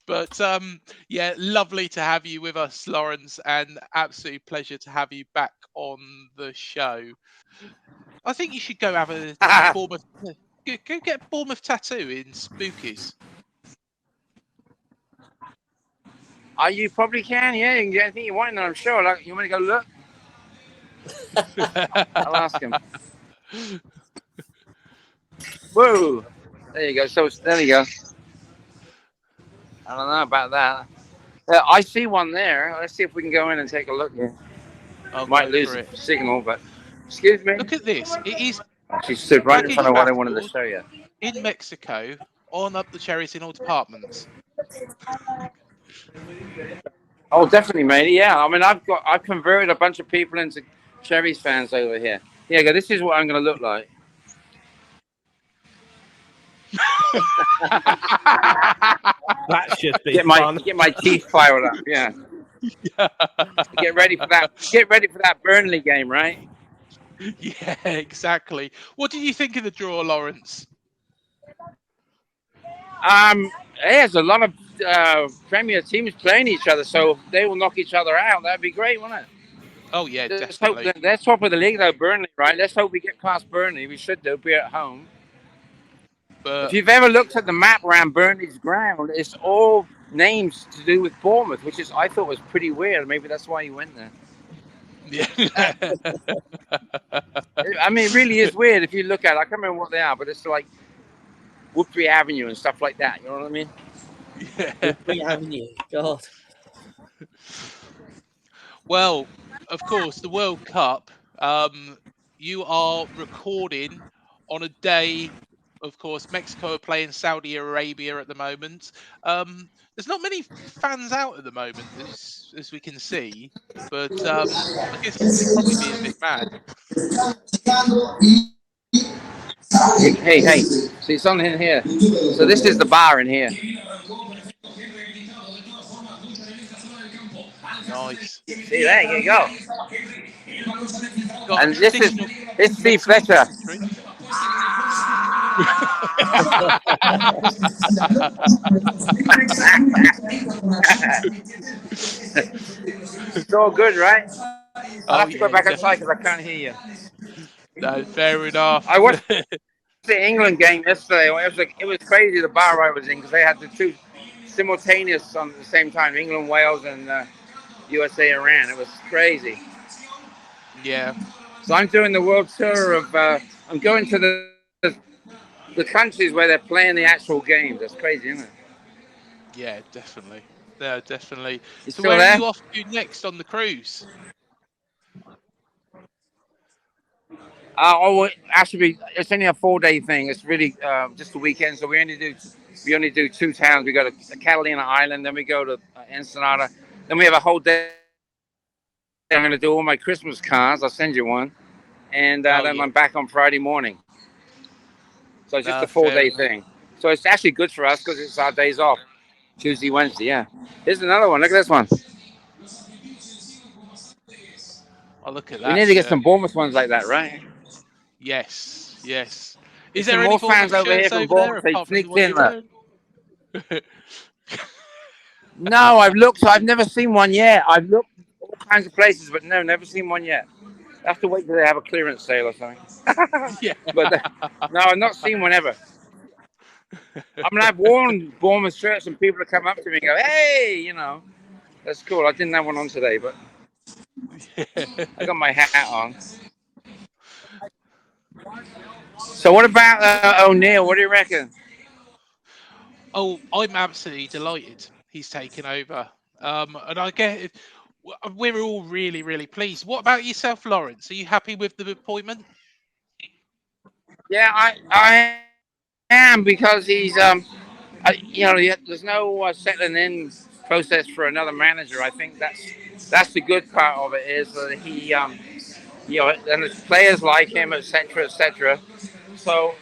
But yeah, lovely to have you with us, Laurence, and absolute pleasure to have you back on the show. I think you should go have a Bournemouth. Go get a Bournemouth tattoo in Spookies. You probably can, yeah. You can get anything you want, and I'm sure. Like, you want to go look? I'll ask him. Whoa! There you go. So there you go. I don't know about that. I see one there. Let's see if we can go in and take a look here. Might lose the signal, but excuse me. Look at this. It is. She stood right in front of what I wanted to show you. In Mexico, on up the Cherries in all departments. Oh, definitely, mate. Yeah, I mean, I've converted a bunch of people into Cherries fans over here. Yeah, this is what I'm going to look like. That should be Get my teeth filed up. Yeah. Get ready for that. Get ready for that Burnley game, right? Yeah, exactly. What did you think of the draw, Laurence? There's a lot of Premier teams playing each other, so if they will knock each other out. That'd be great, wouldn't it? Oh yeah, Let's definitely. hope they're top of the league, though, Burnley, right? Let's hope we get past Burnley. We should do. Be at home. But if you've ever looked at the map around Burnley's ground, it's all names to do with Bournemouth, which I thought was pretty weird. Maybe that's why you went there. yeah. I mean, it really is weird if you look at it. I can't remember what they are, but it's like Woodbury Avenue and stuff like that. You know what I mean? Yeah. Woodbury Avenue. God. Well, of course, the World Cup. You are recording on a day. Of course, Mexico are playing Saudi Arabia at the moment. There's not many fans out at the moment, as we can see. But I guess you'd probably be a bit mad. Hey. So it's on in here. So this is the bar in here. Nice. See, there you go. Got And this is Steve Fletcher. It's all good, right? I'll have to go back outside because I can't hear you. No, fair enough. I watched the England game yesterday. It was crazy, the bar I was in, because they had the two simultaneous on the same time, England, Wales, and USA, Iran. It was crazy. Yeah. So I'm doing the world tour of. I'm going to the countries where they're playing the actual games. That's crazy, isn't it? Yeah, definitely. Yeah, definitely. So where are you off to next on the cruise? Actually, it's only a 4-day thing. It's really just a weekend. So we only do 2 towns. We go to Catalina Island, then we go to Ensenada. Then we have a whole day. I'm going to do all my Christmas cards. I'll send you one, and then I'm back on Friday morning. So it's just a 4-day thing. So it's actually good for us because it's our days off. Tuesday, Wednesday, yeah. Here's another one. Look at this one. Oh, look at that. We need to get some Bournemouth ones like that, right? Yes. Is There's there some any more fans over here from Bournemouth? They sneaked in. No, I've looked. I've never seen one yet. I've looked all kinds of places, but no, never seen one yet. I have to wait till they have a clearance sale or something. Yeah. But no, I've not seen one ever. I mean, I've worn Bournemouth shirts and people have come up to me and go, hey, you know, that's cool. I didn't have one on today, but I got my hat on. So what about O'Neill? What do you reckon? Oh, I'm absolutely delighted he's taken over. And I get it. We're all really, really pleased. What about yourself, Laurence? Are you happy with the appointment? Yeah, I am, because he's there's no settling in process for another manager. I think that's the good part of it, is that he and the players like him, etc. So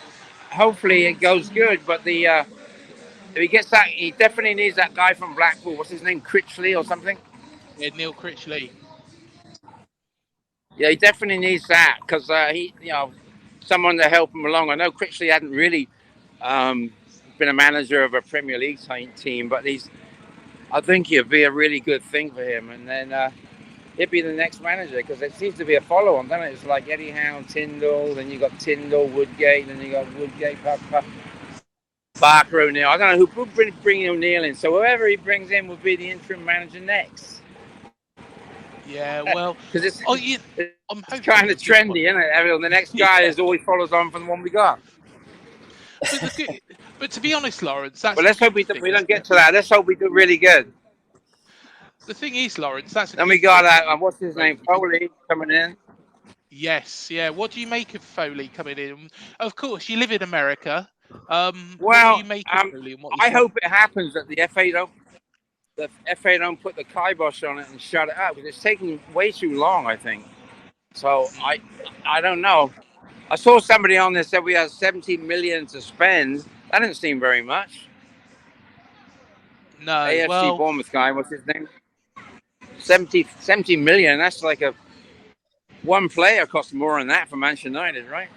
hopefully it goes good. But if he gets that, he definitely needs that guy from Blackpool. What's his name? Critchley or something? Yeah, Neil Critchley. Yeah, he definitely needs that, because someone to help him along. I know Critchley hadn't really been a manager of a Premier League team, but I think it'd be a really good thing for him, and then he'd be the next manager, because it seems to be a follow-on, doesn't it? It's like Eddie Howe, Tyndall, then you got Tyndall, Woodgate, then you got Woodgate, Barker, O'Neill. I don't know who would bring O'Neill in, so whoever he brings in will be the interim manager next. Yeah, well, because it's kind of trendy, isn't it? The next guy is always follows on from the one we got. But to be honest, Laurence, that's. But let's hope we don't get to that. Let's hope we do really good. The thing is, Laurence, that's. Then we got what's his name, Foley, coming in. Yes, yeah. What do you make of Foley coming in? Of course, you live in America. Well, what do you make of Foley and I hope it happens that the FA don't put the kibosh on it and shut it up, because it's taking way too long, I think. So I don't know. I saw somebody on there said we have 17 million to spend, That didn't seem very much. No, AFC well, Bournemouth guy, what's his name? 70 million. That's like one player cost more than that for Manchester United, right?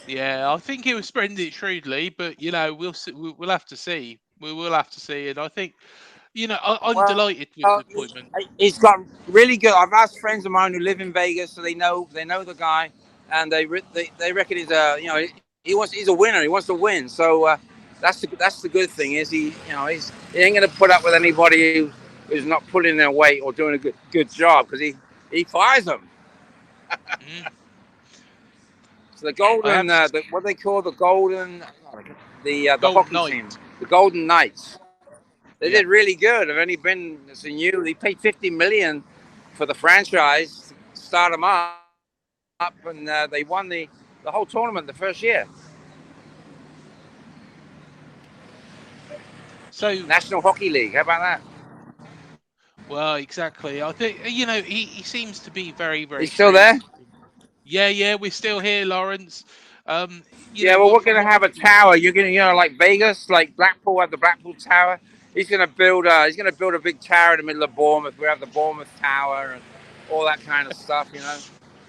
yeah, I think he was spreading it shrewdly, but we'll see, we'll have to see. We will have to see, and I think I'm delighted with the appointment. He's got really good. I've asked friends of mine who live in Vegas, so they know the guy, and they reckon he's he's a winner. He wants to win. So that's the good thing is he ain't going to put up with anybody who's not pulling their weight or doing a good job because he fires them. So the golden what they call the golden the Golden hockey Knight. team, the Golden Knights. They did really good. They've only been new. They paid $50 million for the franchise to start them up, and they won the whole tournament the first year. So National Hockey League. How about that? Well, exactly. I think he seems to be very, very. He's still there? Yeah, we're still here, Laurence. Well, we're going to have a tower. You're going to, like Vegas, like Blackpool had the Blackpool Tower. He's going to build a big tower in the middle of Bournemouth. We have the Bournemouth Tower and all that kind of stuff,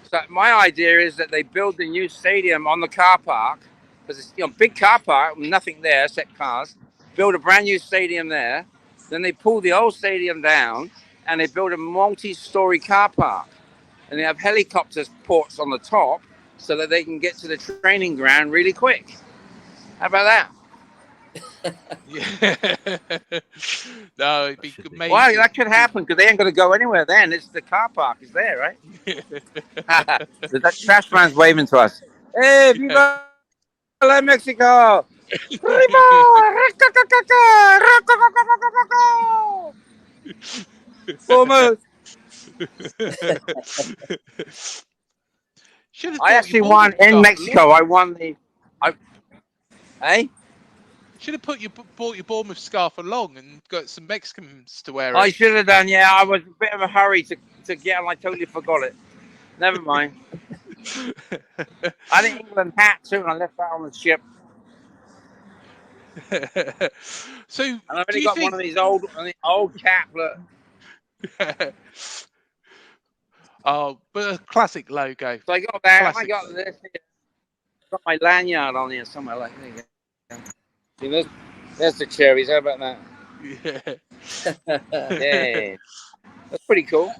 So my idea is that they build the new stadium on the car park because it's big car park, nothing there except cars. Build a brand new stadium there. Then they pull the old stadium down and they build a multi-story car park. And they have helicopter ports on the top so that they can get to the training ground really quick. How about that? No, it'd be amazing. Well, that could happen because they ain't going to go anywhere then. It's the car park is there, right? The trash man's waving to us. Hey, viva la Mexico! Bournemouth! I actually won in Mexico. I won the. Hey? Should have bought your Bournemouth scarf along and got some Mexicans to wear it. I should have done. Yeah, I was a bit of a hurry to get, and I totally forgot it. Never mind. I had an England hat too, and I left that on the ship. So, and I've only got one of these old cap. Look. Oh, but a classic logo. So I got that. I got this. Got my lanyard on here somewhere. Like there. See, there's the cherries. How about that? Yeah, that's pretty cool.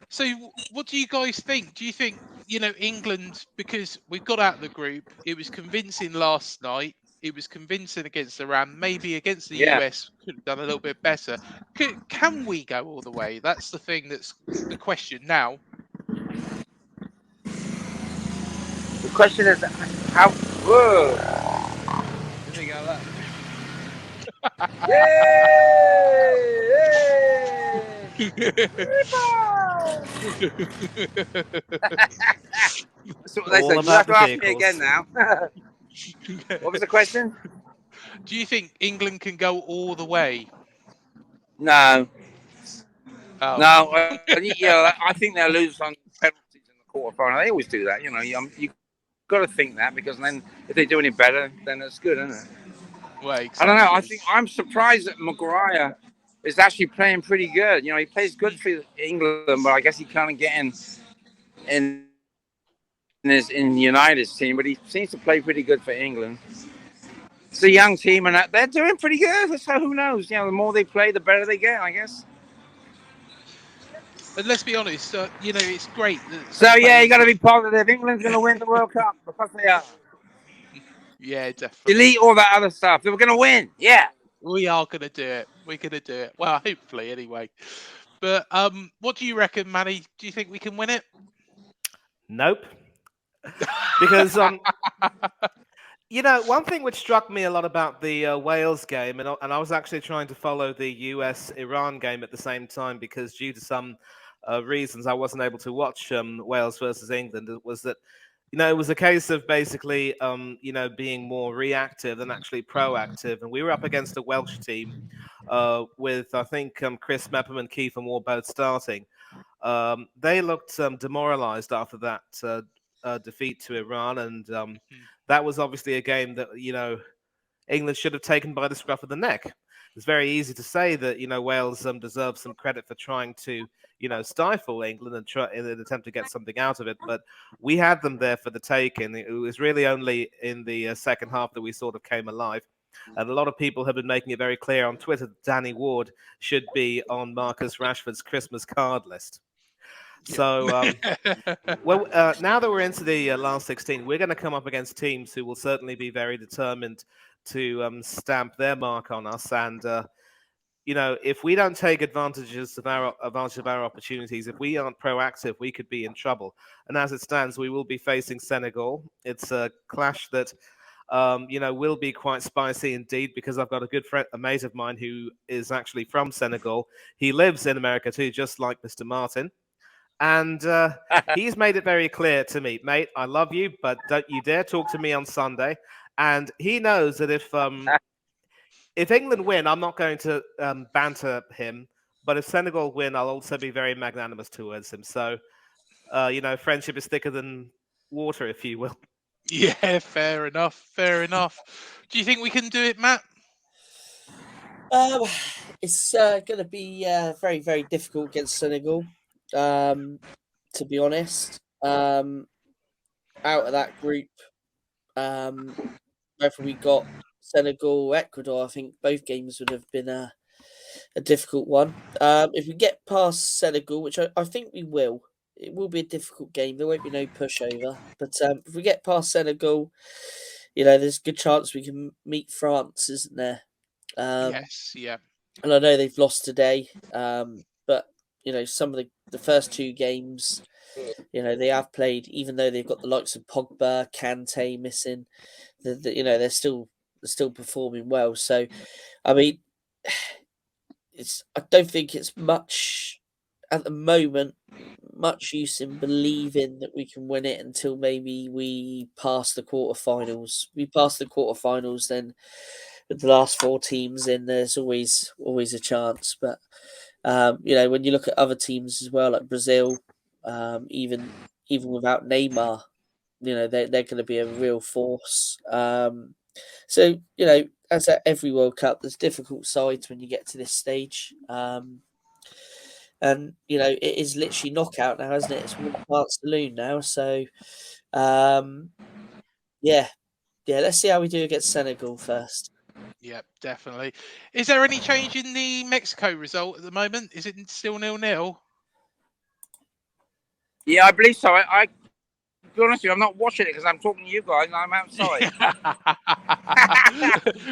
So, what do you guys think? Do you think England, because we got out of the group, it was convincing last night. It was convincing against Iran. Maybe against the US, could have done a little bit better. Can we go all the way? That's the thing. That's the question now. The question is how. Whoa! Did they go that? So they said, you have to ask me again now. What was the question? Do you think England can go all the way? No. Oh. No. I think they'll lose on penalties in the quarterfinal. They always do that. You've got to think that because then if they do any better, then it's good, isn't it? Well, exactly. I don't know. I'm surprised that Maguire is actually playing pretty good. He plays good for England, but I guess he can't get in the United's team. But he seems to play pretty good for England. It's a young team, and they're doing pretty good. So who knows? The more they play, the better they get, I guess. And let's be honest, it's great. So you got to be positive. England's going to win the World Cup because they are. Yeah, definitely. Delete all that other stuff. We're going to win. Yeah. We are going to do it. We're going to do it. Well, hopefully, anyway. But what do you reckon, Manny? Do you think we can win it? Nope. Because one thing which struck me a lot about the Wales game, and I was actually trying to follow the US-Iran game at the same time because due to some reasons I wasn't able to watch Wales versus England, it was that it was a case of basically being more reactive than actually proactive, and we were up against a Welsh team with I think Chris Mepham and Kiefer Moore both starting. They looked demoralised after that defeat to Iran, and that was obviously a game that England should have taken by the scruff of the neck. It's very easy to say that Wales deserves some credit for trying to stifle England and try in an attempt to get something out of it, but we had them there for the taking. It was really only in the second half that we sort of came alive. And a lot of people have been making it very clear on Twitter that Danny Ward should be on Marcus Rashford's Christmas card list. So, now that we're into the last 16, we're going to come up against teams who will certainly be very determined to stamp their mark on us. And, if we don't take advantage of our opportunities, if we aren't proactive, we could be in trouble. And as it stands, we will be facing Senegal. It's a clash that will be quite spicy indeed, because I've got a good friend, a mate of mine who is actually from Senegal. He lives in America too, just like Mr. Martin. And he's made it very clear to me, mate, I love you, but don't you dare talk to me on Sunday. And he knows that if England win, I'm not going to banter him. But if Senegal win, I'll also be very magnanimous towards him. So, friendship is thicker than water, if you will. Yeah, fair enough. Fair enough. Do you think we can do it, Matt? It's going to be very, very difficult against Senegal. To be honest, out of that group, whether we got Senegal or Ecuador, I think both games would have been a difficult one. If we get past Senegal, which I think we will, it will be a difficult game. There won't be no pushover. But if we get past Senegal, there's a good chance we can meet France, isn't there? Yes, yeah. And I know they've lost today, but some of the first two games, they have played, even though they've got the likes of Pogba, Kante missing, they're still performing well. So, I mean, I don't think it's much at the moment, much use in believing that we can win it until maybe we pass the quarterfinals. We pass the quarterfinals, then with the last four teams in, there's always a chance. But when you look at other teams as well, like Brazil, even without Neymar, they're going to be a real force. So as at every World Cup, there's difficult sides when you get to this stage. And it is literally knockout now, isn't it? It's one past saloon now. So yeah. Let's see how we do against Senegal first. Yep, definitely. Is there any change in the Mexico result at the moment? Is it still 0-0? Yeah, I believe so. I to be honest with you, I'm not watching it because I'm talking to you guys and I'm outside.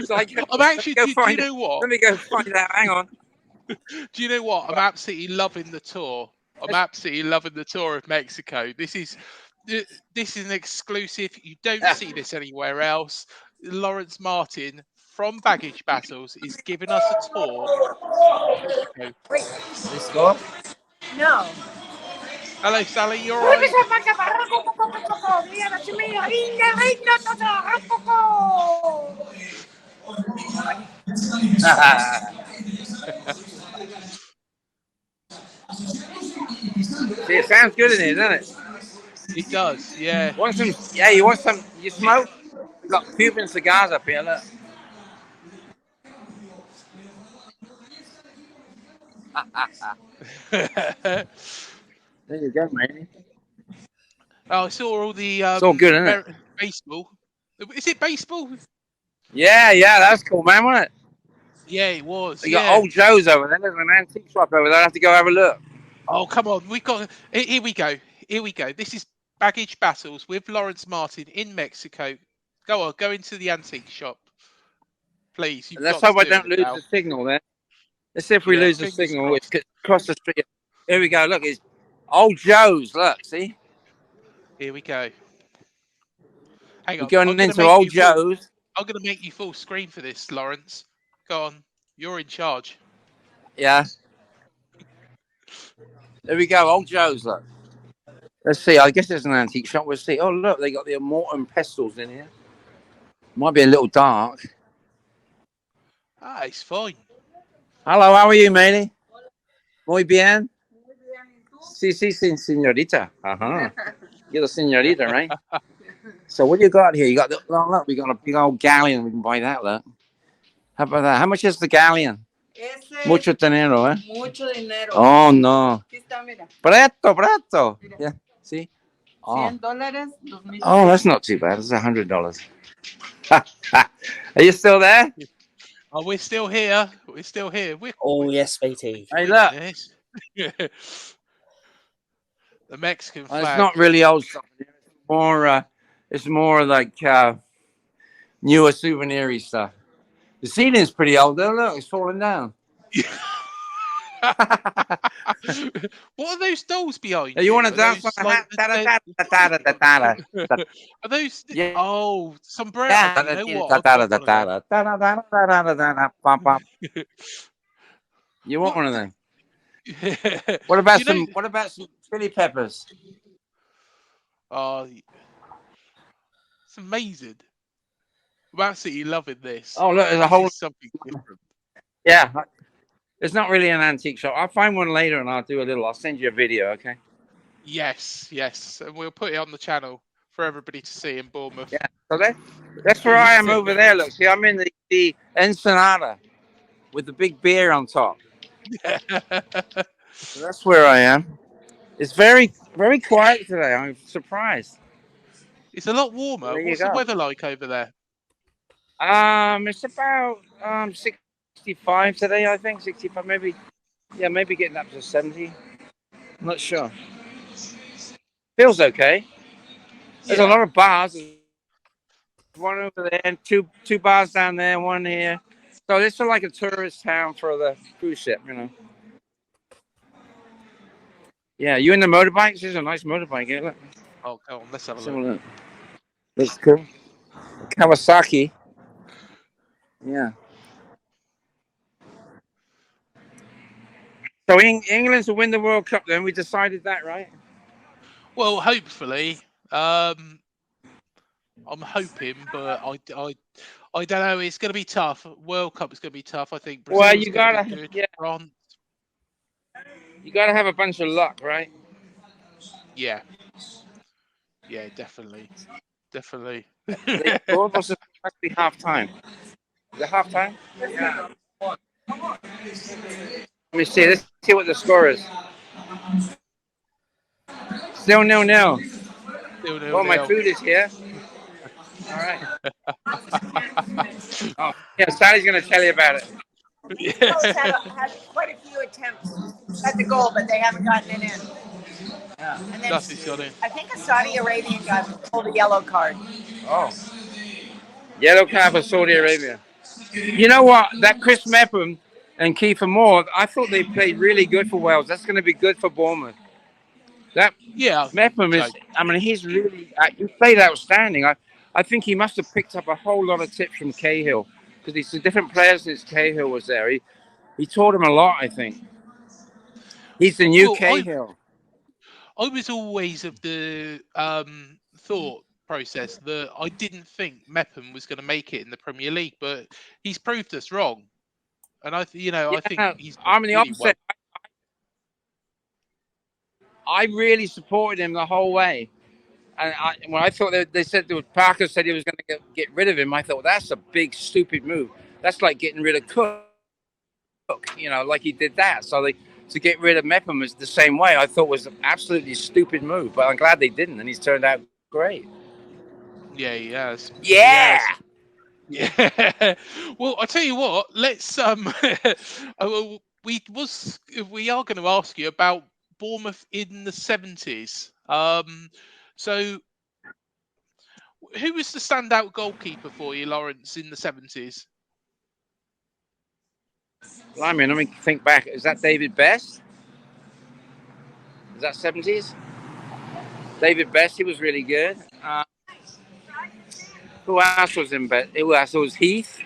So I'm actually. Do you know what? Let me go find out. Hang on. Do you know what? I'm absolutely loving the tour. I'm absolutely loving the tour of Mexico. This is an exclusive. You don't see this anywhere else. Laurence Martin from Baggage Battles is giving us a tour. Wait, this go? No. Hello, Sally. You're right. See, it sounds good in here, doesn't it? It does, yeah. Want some? Yeah, you want some? You smoke? We've got Cuban cigars up here. Look. There you go, mate. Oh, I saw all the. It's all good, isn't it? Baseball. Is it baseball? Yeah, that's cool, man, wasn't it? Yeah, it was. You got Old Joe's over there. There's an antique shop over there. I have to go have a look. Oh, come on. Here we go. This is Baggage Battles with Laurence Martin in Mexico. Go on, go into the antique shop. Please. Let's hope I don't lose the signal there. Let's see if we lose the signal. It's across the street. Here we go. Look, it's Old Joe's. Look, see? Here we go. Hang on. We're going into Old Joe's. I'm going to make you full screen for this, Laurence. Go on. You're in charge. Yeah. There we go. Old Joe's, look. Let's see. I guess there's an antique shop. We'll see. Oh, look. They got the Morton pestles in here. Might be a little dark. Ah, it's fine. Hello, how are you, matey? Muy bien. Sí, señorita. You're the senorita, right? So what do you got here? You got the look. We got a big old galleon. We can buy that. Look. How about that? How much is the galleon? Mucho dinero, eh? Mucho dinero. Oh no. Aquí está, mira. Preto. Yeah. See? Oh. $100, 2,000. Oh, that's not too bad. It's $100. Are you still there? Oh, we're still here. We're still here. Oh yes, matey. Hey, look. The Mexican Well, flag. it's not really old stuff. It's more like newer souvenir-y stuff. The ceiling's pretty old though. Look, it's falling down. What are those dolls behind You want to dance on like, the Are those? Yeah. Oh, sombrero. Yeah. You know what? I've got one of them. You want one of them? What about You know- What about some chili peppers? Oh, it's amazing. I'm absolutely loving this. Oh, look, there's a This whole. is something different. Yeah, it's not really an antique shop. I'll find one later and I'll do a little. I'll send you a video, okay? Yes, and we'll put it on the channel for everybody to see in Bournemouth. Yeah. So that's where I am over there. Look, see, I'm in the Ensenada with the big beer on top. So that's where I am. It's very, very quiet today. I'm surprised. It's a lot warmer. There you What's the go. weather like over there? It's about 65 today, I think. 65, maybe. Yeah, maybe getting up to 70. I'm not sure. Feels okay. There's a lot of bars. There's one over there and two bars down there, one here. So this is like a tourist town for the cruise ship, you know. Yeah, you in the motorbikes? There's a nice motorbike here. Look. Oh, go on, let's have a So look. look. That's cool. Kawasaki. Yeah. So England to win the World Cup, then we decided that, right? Well, hopefully. I'm hoping, but I don't know. It's going to be tough. World Cup is going to be tough. I think. Well, Brazil's you gonna gotta, be good. yeah. France, You got to have a bunch of luck, right? yeah, definitely. What must be half time? Is it half time? Yeah. Let me see. Let's see what the score is. Still 0-0. Oh, my food is here. All right. Oh, yeah. Sally's going to tell you about it. Mexico's had quite a few attempts at the goal, but they haven't gotten it in. Yeah. And then Dusty's got in. I think a Saudi Arabian guy pulled a yellow card. Oh. Yellow card for Saudi Arabia. You know what? That Chris Mepham and Kiefer Moore, I thought they played really good for Wales. That's going to be good for Bournemouth. That Mepham is, I mean, he's really, he played outstanding. I think he must have picked up a whole lot of tips from Cahill because he's a different player since Cahill was there. He taught him a lot, I think. He's the new Cahill. I was always of the thought process that I didn't think Mepham was going to make it in the Premier League, but he's proved us wrong. And I think he's. I'm the opposite. I really supported him the whole way. And when I thought they said Parker said he was going to get rid of him, I thought that's a big stupid move. That's like getting rid of Cook, like he did that. So to get rid of Mepham was the same way. I thought was an absolutely stupid move, but I'm glad they didn't, and he's turned out great. Yeah, he has. Yeah. Yeah. Well, I tell you what. Let's we are going to ask you about Bournemouth in the 70s. So, who was the standout goalkeeper for you, Laurence, in the 70s? I mean, let me think back. Is that David Best? Is that 70s? David Best, he was really good. Who else was in bed? It was Heath,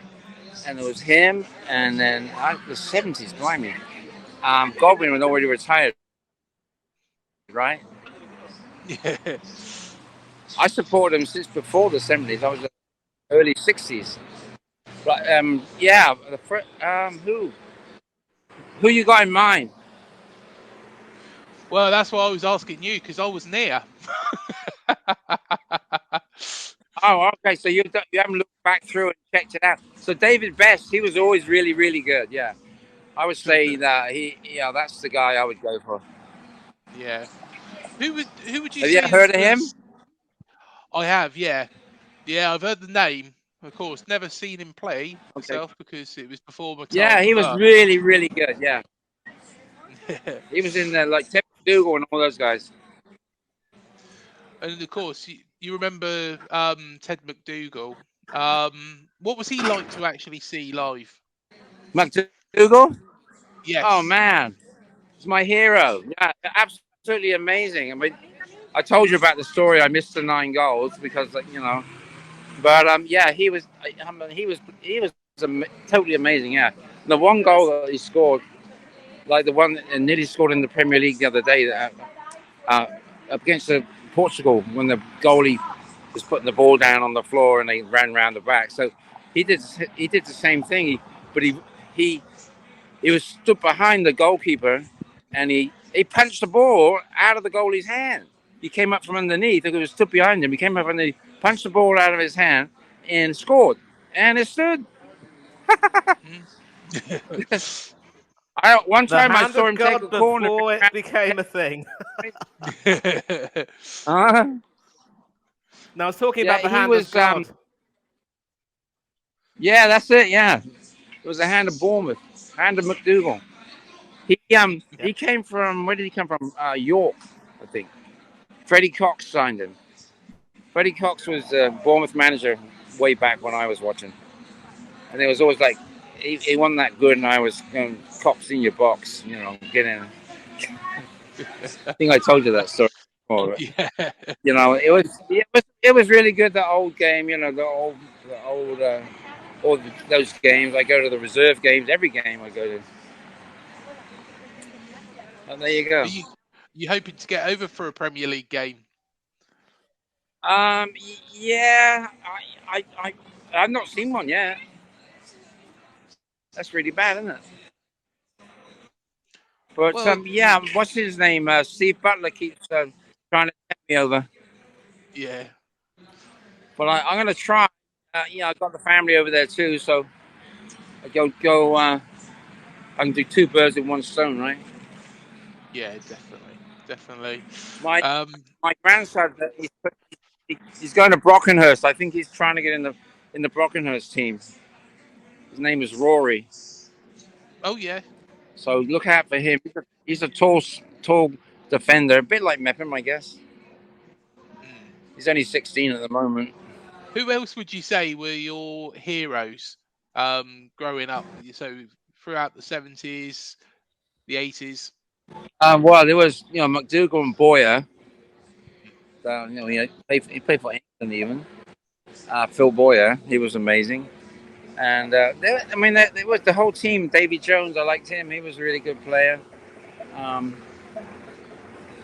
and there was him, and then the 70s, blimey. Godwin was already retired, right? Yeah. I supported him since before the 70s. I was in the early 60s. But yeah, who you got in mind? Well, that's why I was asking you because I was near. Oh, okay. So you haven't looked back through and checked it out. So David Best, he was always really, really good. Yeah, I would say that that's the guy I would go for. Yeah. Who would you Have you say heard of him? was? I have, yeah. Yeah, I've heard the name, of course. Never seen him play myself because it was before my time. Yeah, he was really, really good. Yeah, he was in there like Ted McDougall and all those guys. And of course, you remember Ted McDougall. What was he like to actually see live? McDougall? Yes. Oh man, he's my hero. Yeah, absolutely amazing. I mean, I told you about the story. I missed the 9 goals because, but yeah, he was totally amazing. Yeah, the one goal that he scored, like the one that nearly scored in the Premier League the other day, against Portugal, when the goalie was putting the ball down on the floor and they ran around the back. So he did the same thing. He was stood behind the goalkeeper, and he punched the ball out of the goalie's hand. He came up from underneath. He was stood behind him. He came up and he punched the ball out of his hand and scored. And it stood. One time I saw him take a corner before it became a thing. No, I was talking about the hand of God. Yeah, that's it. Yeah, it was the hand of Bournemouth, hand of McDougall. He came from, where did he come from? York, I think. Freddie Cox signed him. Freddie Cox was Bournemouth manager way back when I was watching, and it was always like he wasn't that good, and I was going, Cox in your box, get in. I think I told you that story before. Yeah. It was really good, that old game. All those games. I go to the reserve games, every game I go to. And there you go. You hoping to get over for a Premier League game? Yeah, I've not seen one yet. That's really bad, isn't it? But what's his name? Steve Butler keeps trying to get me over. Yeah. But I'm going to try. I've got the family over there too, so I go. I can do 2 birds with 1 stone, right? Yeah, definitely. My grandson, he's going to Brockenhurst. I think he's trying to get in the Brockenhurst team. His name is Rory. Oh yeah. So look out for him. He's a tall defender, a bit like Mepham, I guess. He's only 16 at the moment. Who else would you say were your heroes growing up? So throughout the 70s, the 80s. Well, there was McDougall and Boyer. He played for England even. Phil Boyer, he was amazing. And there was the whole team. Davy Jones, I liked him. He was a really good player.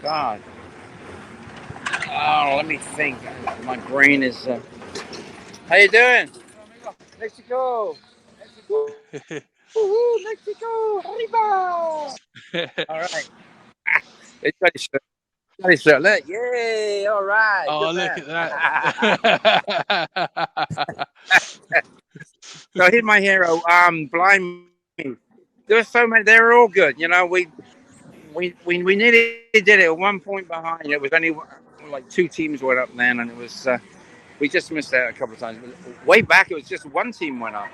God. Oh, let me think. My brain is. How you doing? Mexico. Woohoo, Mexico. Arriba. All right. It's got his shirt. Look. Yay. All right. Oh, look at that. So here's my hero. Blind Me. There were so many. They were all good. We nearly did it at one point behind. It was only like 2 teams went up then, and it was we just missed out a couple of times. But way back, it was just 1 team went up.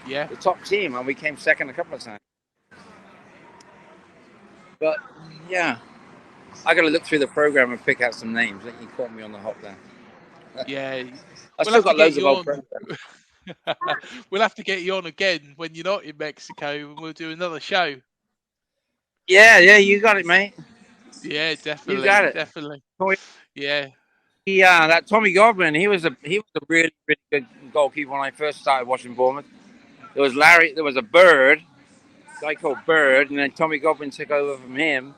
Yeah. The top team, and we came second a couple of times. But yeah, I got to look through the program and pick out some names. You caught me on the hop there. Yeah. I still got loads of old programs. We'll have to get you on again when you're not in Mexico, and we'll do another show. Yeah, you got it, mate. Yeah, definitely. You got it. Definitely. Yeah. That Tommy Godwin, he was a really, really good goalkeeper when I first started watching Bournemouth. There was Larry, there was a Bird, a guy called Bird, and then Tommy Godwin took over from him.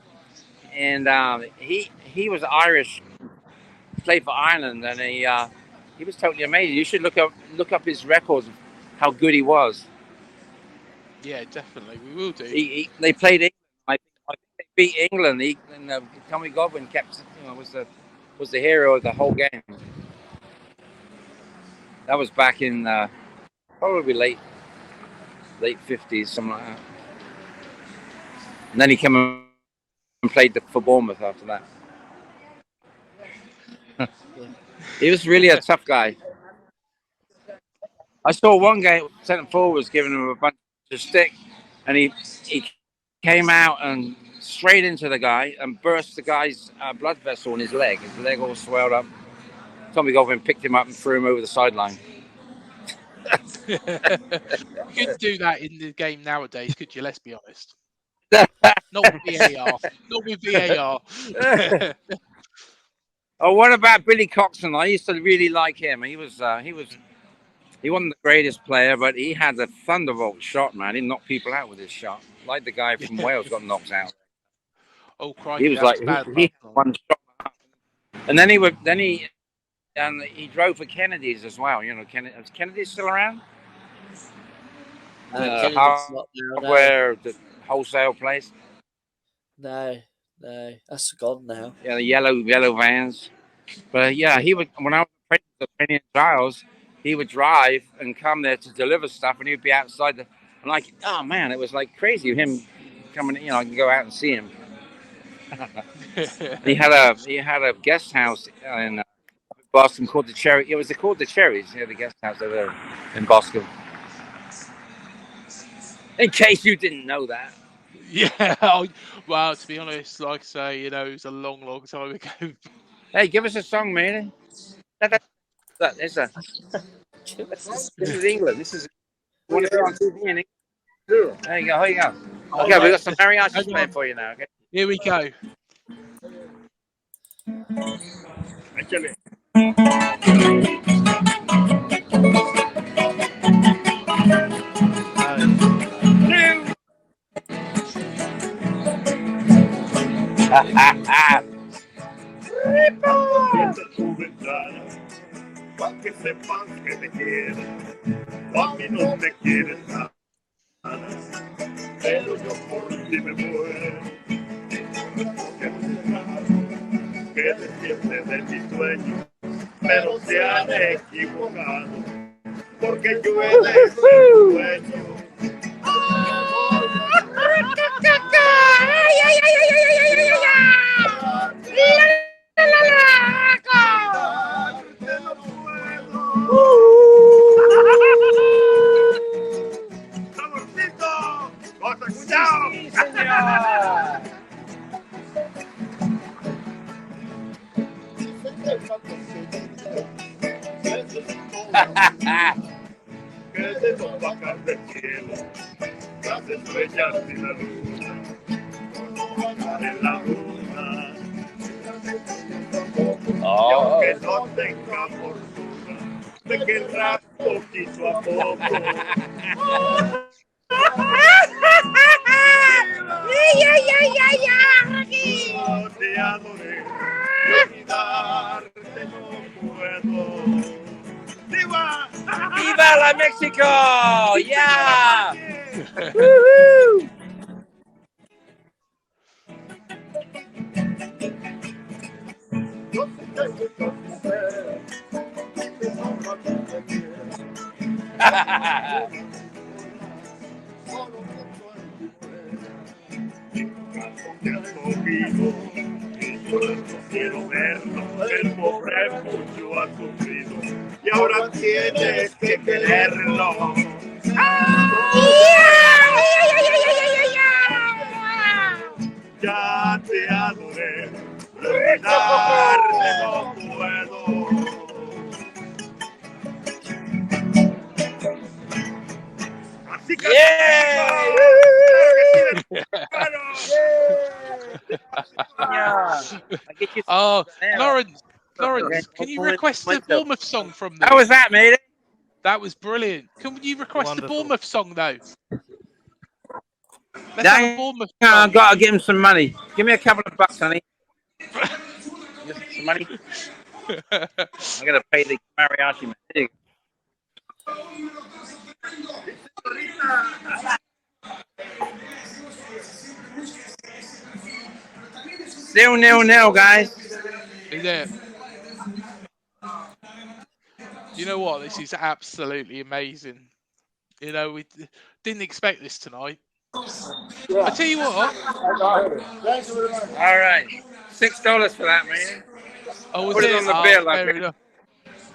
And he was Irish, played for Ireland, and he was totally amazing. You should look up his records of how good he was. Yeah, definitely, we will do. They played England. I think they beat England. Tommy Godwin kept, was the was the hero of the whole game. That was back in probably late 50s, something like that. And then he came and played for Bournemouth after that. He was really a tough guy. I saw one game, centre forward was giving him a bunch of stick, and he came out and straight into the guy and burst the guy's blood vessel in his leg. His leg all swelled up. Tommy got him, picked him up and threw him over the sideline. You couldn't do that in the game nowadays, could you? Let's be honest. Not with VAR. Not with VAR. Oh, what about Billy Coxon? I used to really like him. He wasn't the greatest player, but he had a thunderbolt shot, man. He knocked people out with his shot, like the guy from Wales got knocked out. Oh, crikey, he was like he had one shot, and then he drove for Kennedy's as well. You know, is Kennedy still around? Hardware, the wholesale place. No, that's gone now. Yeah, the yellow vans. But yeah, he would, when I was training in Giles, he would drive and come there to deliver stuff, and he would be outside and like, oh man, it was like crazy. Him coming, you know, I can go out and see him. he had a guest house in Boston called the Cherries. It was called the Cherries. He had a guest house over there in Boston. In case you didn't know that. Yeah, well, to be honest, like I say, you know, it was a long time ago. Hey, give us a song, man. This is England. This is one of the on TV in England. There you go. Here you go. Okay, we got some mariachi playing for you now. Okay. Here we go. Tu ventana, pa' que sepas que te quiero, a mí no te quieres nada, pero yo por ti me muero, que desciende de mi sueño, pero se han equivocado, porque yo eres el dueño. Sí, señor. Que de no bajar del cielo, las estrellas y la luna, en la luna. Y aunque no tenga fortuna, me querrás poquito a poco. Yo te adoré, y olvidarte no puedo. ¡Viva! ¡Viva la México! ¡Yeah! ¡Woohoo! Quiero verlo, el pobre mucho ha sufrido y ahora tienes que quererlo. Ya te adoré, olvidarte no puedo. Así que Oh, Laurence, can you request the Bournemouth song from them? How was that, mate? That was brilliant. Can you request Wonderful. the Bournemouth song, though? Let's have a Bournemouth song. I've got to give him some money. Give me a couple of bucks, honey. Some money. I'm going to pay the mariachi man. There you go. 0-0, guys. Is it? You know what? This is absolutely amazing. You know, we didn't expect this tonight. I tell you what. All right, $6 for that, man. Oh, was Put it it? on the Oh, bill, fair like enough.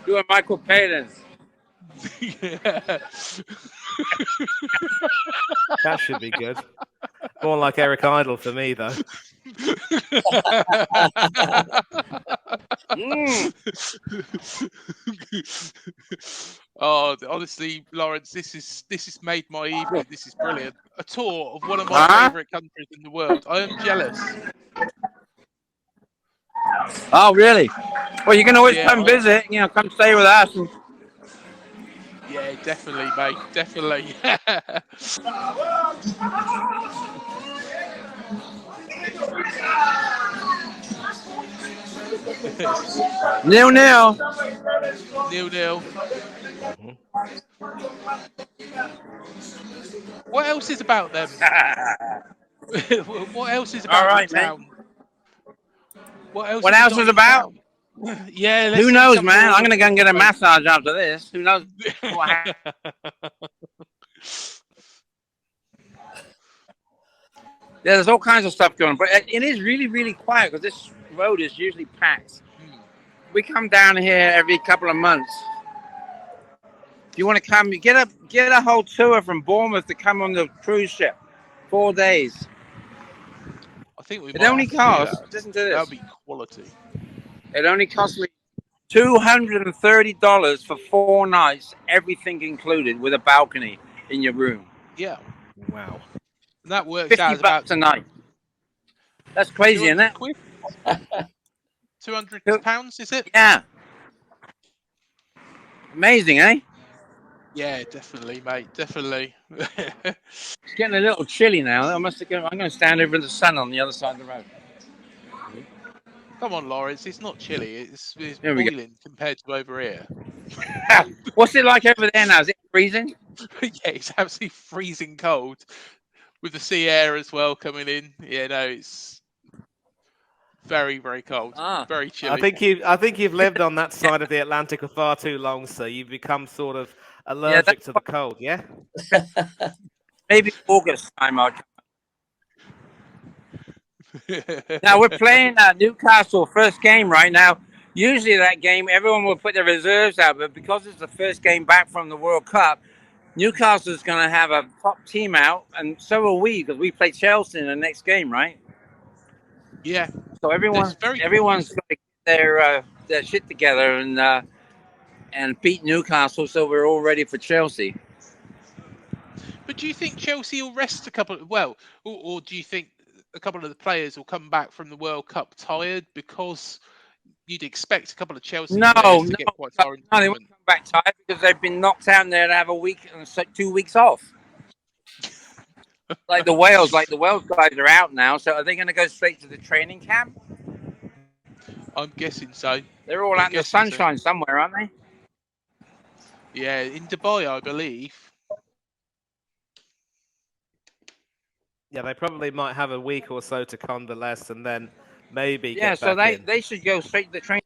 do a Michael Palin. Yeah. That should be good. More like Eric Idle for me, though. Oh, honestly, Laurence, this has made my evening. This is brilliant. A tour of one of my favourite countries in the world. I am jealous. Oh, really? Well, you can always Yeah, come visit. You know, come stay with us. Yeah, definitely, mate. Definitely. Nil. 0-0. What else is about them? What else is about All right, the town? What else is about? Yeah, who knows, man? I'm gonna go and get a massage after this. Who knows what happens? Yeah, there's all kinds of stuff going on, but it is really, really quiet because this road is usually packed. We come down here every couple of months. If you want to come, get a whole tour from Bournemouth to come on the cruise ship, 4 days. I think we. It only costs. Listen to this. That'll be quality. It only cost me $230 for 4 nights, everything included, with a balcony in your room. Yeah. Wow. And that works out as $50 about a night. That's crazy, isn't it? £200, is it? Yeah. Amazing, eh? Yeah, definitely, mate. Definitely. It's getting a little chilly now. I'm going to stand over in the sun on the other side of the road. Come on, Laurence. It's not chilly. It's boiling compared to over here. What's it like over there now? Is it freezing? Yeah, it's absolutely freezing cold with the sea air as well coming in. Yeah, no, it's very, very cold. Very chilly. I think you've lived on that side of the Atlantic for far too long, so you've become sort of allergic to the cold. Yeah. Maybe August time. Now we're playing Newcastle first game right now. Usually that game, everyone will put their reserves out, but because it's the first game back from the World Cup, Newcastle is going to have a top team out, and so will we, because we play Chelsea in the next game, right? Yeah. So everyone's got to get their shit together and beat Newcastle, so we're all ready for Chelsea. But do you think Chelsea will rest a couple? Or do you think a couple of the players will come back from the World Cup tired? Because you'd expect a couple of Chelsea players to get quite far into they won't come back tired because they've been knocked out there to have a week and 2 weeks off. like the Wales guys are out now, so are they going to go straight to the training camp? I'm guessing so. They're all out in the sunshine somewhere, aren't they? Yeah, in Dubai, I believe. Yeah, they probably might have a week or so to convalesce and then maybe get back in. They should go straight to the training.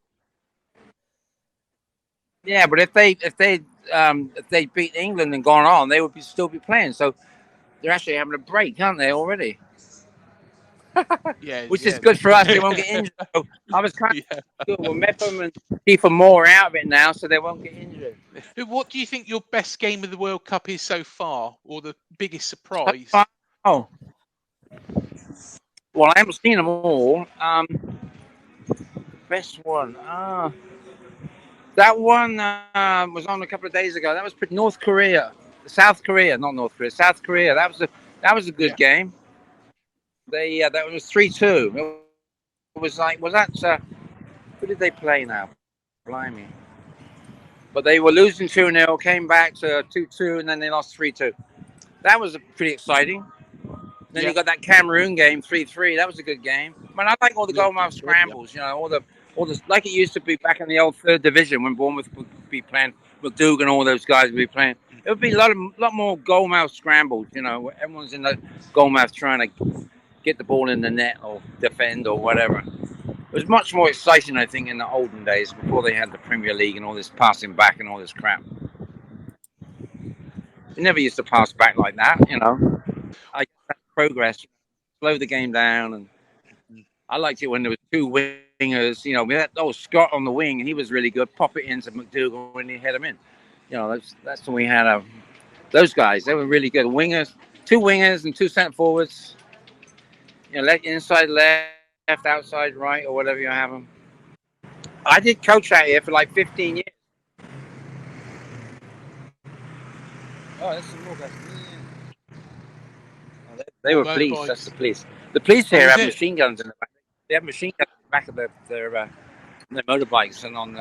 Yeah, but if they beat England and gone on, they would still be playing. So they're actually having a break, aren't they already? Yeah, which is good for us. They won't get injured. So I was trying to do with Mepham and keep them more out of it now, so they won't get injured. What do you think your best game of the World Cup is so far, or the biggest surprise? Oh, well, I haven't seen them all. Best one. That one was on a couple of days ago. That was South Korea. South Korea. That was a good game. That was 3-2. It was like, who did they play now? Blimey. But they were losing 2-0, came back to 2-2, and then they lost 3-2. That was pretty exciting. Then you got that Cameroon game, 3-3. That was a good game. I mean, I like all the goalmouth scrambles, all the like it used to be back in the old third division when Bournemouth would be playing, McDoug and all those guys would be playing. It would be a lot more goalmouth scrambles, where everyone's in the goalmouth trying to get the ball in the net or defend or whatever. It was much more exciting, I think, in the olden days before they had the Premier League and all this passing back and all this crap. They never used to pass back like that, you know. I guess that's progress, slow the game down, and I liked it when there was two wingers. You know, we had Scott on the wing, and he was really good. Pop it into McDougall when he head him in. You know, that's when we had those guys. They were really good wingers, two wingers and two centre forwards. You know, inside left, outside right, or whatever you have them. I did coach out here for like 15 years. Oh, that's some more guys. Oh, they were police. Bikes. That's the police. The police here have machine guns in the back. They have machine guns in the back of their motorbikes and on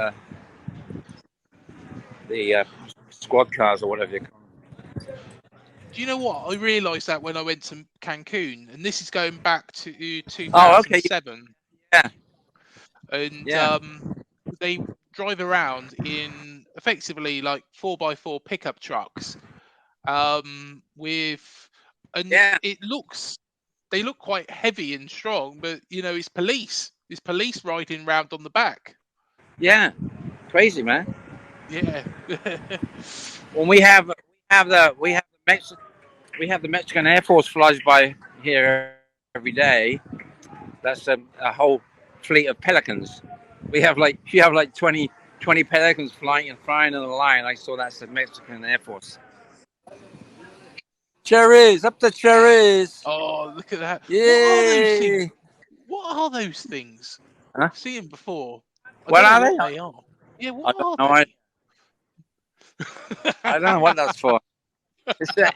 the squad cars or whatever you call them. Do you know what? I realised that when I went to Cancun, and this is going back to 2007. Yeah. And they drive around in effectively like 4x4 pickup trucks, they look quite heavy and strong, but you know, it's police riding around on the back. Yeah, crazy, man. Yeah. When we have the Mexican Air Force flies by here every day. That's a whole fleet of pelicans. You have like 20 pelicans flying in the line. I saw that's the Mexican Air Force. Cherries, up the cherries. Oh, look at that. Yeah. What are those things? Huh? I've seen them before. What are they? They are. Yeah, what are they? I don't know what that's for.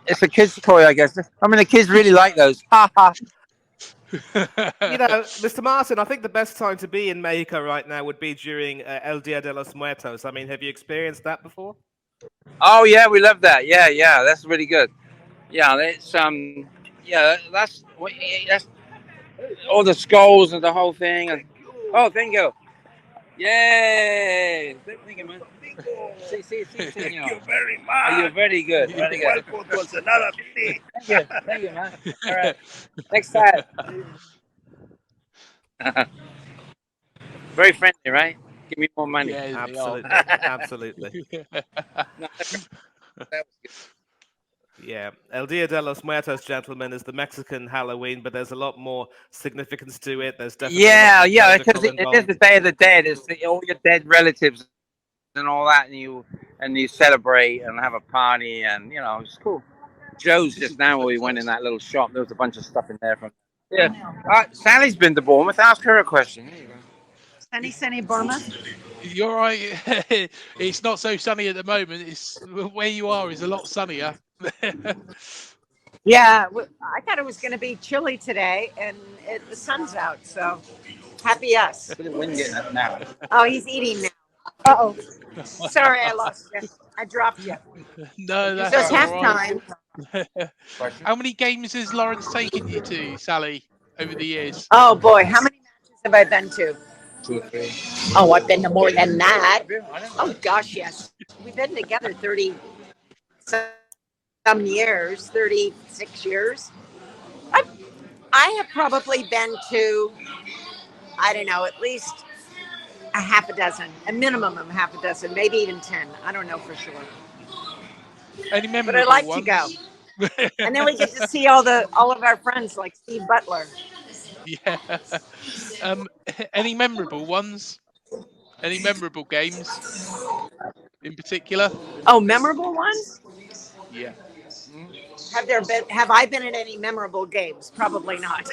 It's a kid's toy, I guess. I mean, the kids really like those. Ha ha. You know, Mr. Martin, I think the best time to be in Mexico right now would be during El Dia de los Muertos. I mean, have you experienced that before? Oh yeah, we love that. Yeah, that's really good. Yeah, it's that's all the skulls and the whole thing. And oh, thank you. Yay! Thank you, man. Thank you very much. You're very good. Very good. Thank you, man. All right. Next time. Very friendly, right? Give me more money. Yeah, absolutely. Absolutely. That was good. Yeah, El Dia de los Muertos, gentlemen, is the Mexican Halloween, but there's a lot more significance to it. There's definitely because it is the Day of the Dead. It's all your dead relatives and all that, and you celebrate and have a party, and you know it's cool. Joe's just now where we went in that little shop. There was a bunch of stuff in there from. Yeah, Sally's been to Bournemouth. Ask her a question. There you go. Sunny Bournemouth. You're right. It's not so sunny at the moment. It's where you are is a lot sunnier. Yeah, I thought it was going to be chilly today, and the sun's out. So happy us. Look at the wind getting up now. Oh, he's eating now. Uh-oh. Sorry, I lost you. I dropped you. No, that's so it's halftime. How many games has Laurence taken you to, Sally, over the years? Oh boy, how many matches have I been to? 2 or 3. Oh, I've been to more than that. Oh gosh, yes. We've been together 30 some years, 36 years. I have probably been to, I don't know, at least a half a dozen, a minimum of half a dozen, maybe even 10. I don't know for sure. Any memorable but I like ones? to go. And then we get to see all of our friends like Steve Butler. Yeah. Any memorable ones? Any memorable games in particular? Oh, memorable ones? Yeah. Have I been in any memorable games? Probably not.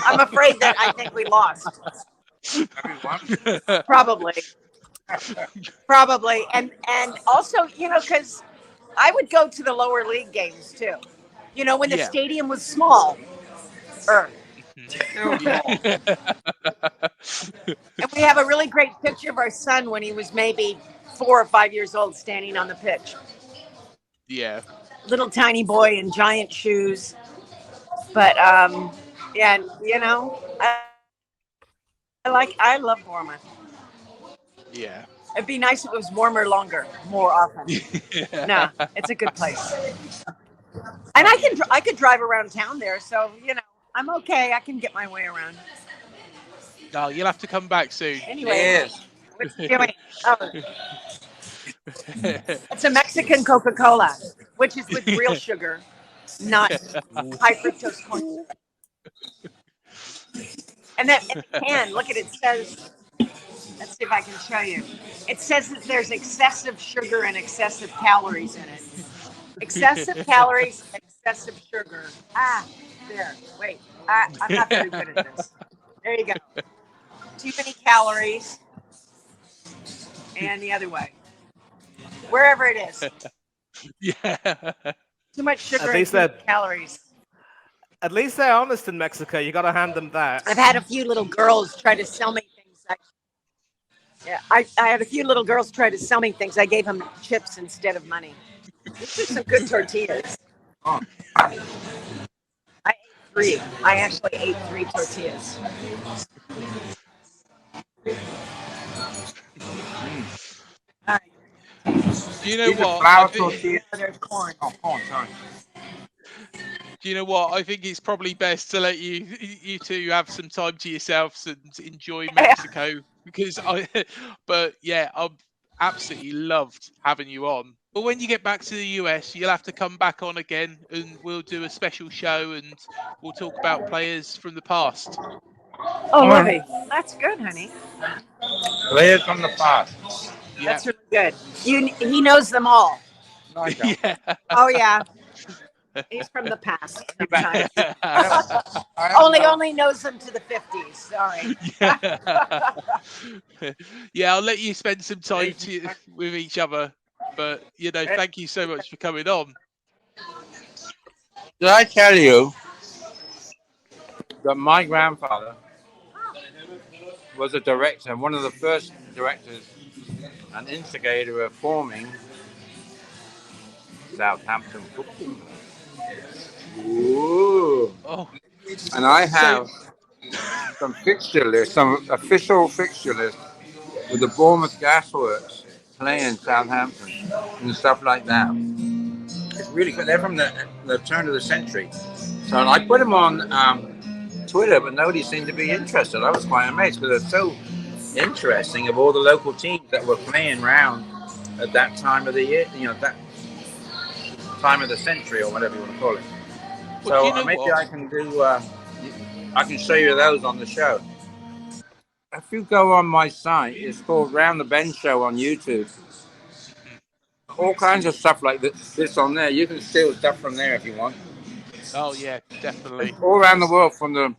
I'm afraid that I think we lost. Probably. And also, you know, because I would go to the lower league games too. You know, when the stadium was small. And we have a really great picture of our son when he was maybe 4 or 5 years old, standing on the pitch. Yeah. Little tiny boy in giant shoes. But yeah, you know, I love Bournemouth. Yeah. It'd be nice if it was warmer longer, more often. No, it's a good place. And I could drive around town there, so you know, I'm okay. I can get my way around. No, you'll have to come back soon. Anyway, Yes. what's he doing? Oh, it's a Mexican Coca-Cola, which is with real sugar, not high fructose corn syrup. And that in the can, look at it, says, let's see if I can show you. It says that there's excessive sugar and excessive calories in it. Excessive calories, excessive sugar. There. Wait, I'm not very good at this. There you go. Too many calories, and the other way. Wherever it is. Yeah. Too much sugar At and least too many that- calories. At least they're honest in Mexico. You got to hand them that. I've had a few little girls try to sell me things. I had a few little girls try to sell me things. I gave them chips instead of money. These are some good tortillas. Oh. I ate 3. I actually ate 3 tortillas. All right. Do you know These are what? flour tortillas. There's corn. Oh, corn, sorry. Do you know what? I think it's probably best to let you two have some time to yourselves and enjoy Mexico because but yeah, I've absolutely loved having you on. But when you get back to the US, you'll have to come back on again and we'll do a special show and we'll talk about players from the past. Oh, lovely. That's good, honey. Players from the past. Yeah. That's really good. He knows them all. No, I don't. Yeah. Oh, yeah. He's from the past. Sometimes. I don't know. Only knows them to the 50s. Sorry. Yeah, I'll let you spend some time with each other. But, thank you so much for coming on. Did I tell you that my grandfather was a director, one of the first directors and instigator of forming Southampton football? Ooh. Oh. And I have some fixture lists, some official fixture lists with the Bournemouth Gasworks playing Southampton and stuff like that. It's really good. They're from the turn of the century. So I put them on Twitter, but nobody seemed to be interested. I was quite amazed because they're so interesting of all the local teams that were playing around at that time of the year, that time of the century or whatever you want to call it. Well, So maybe I can do. I can show you those on the show. If you go on my site, it's called Round the Bend Show on YouTube. All kinds of stuff like this on there. You can steal stuff from there if you want. Oh, yeah, definitely. All around the world, from the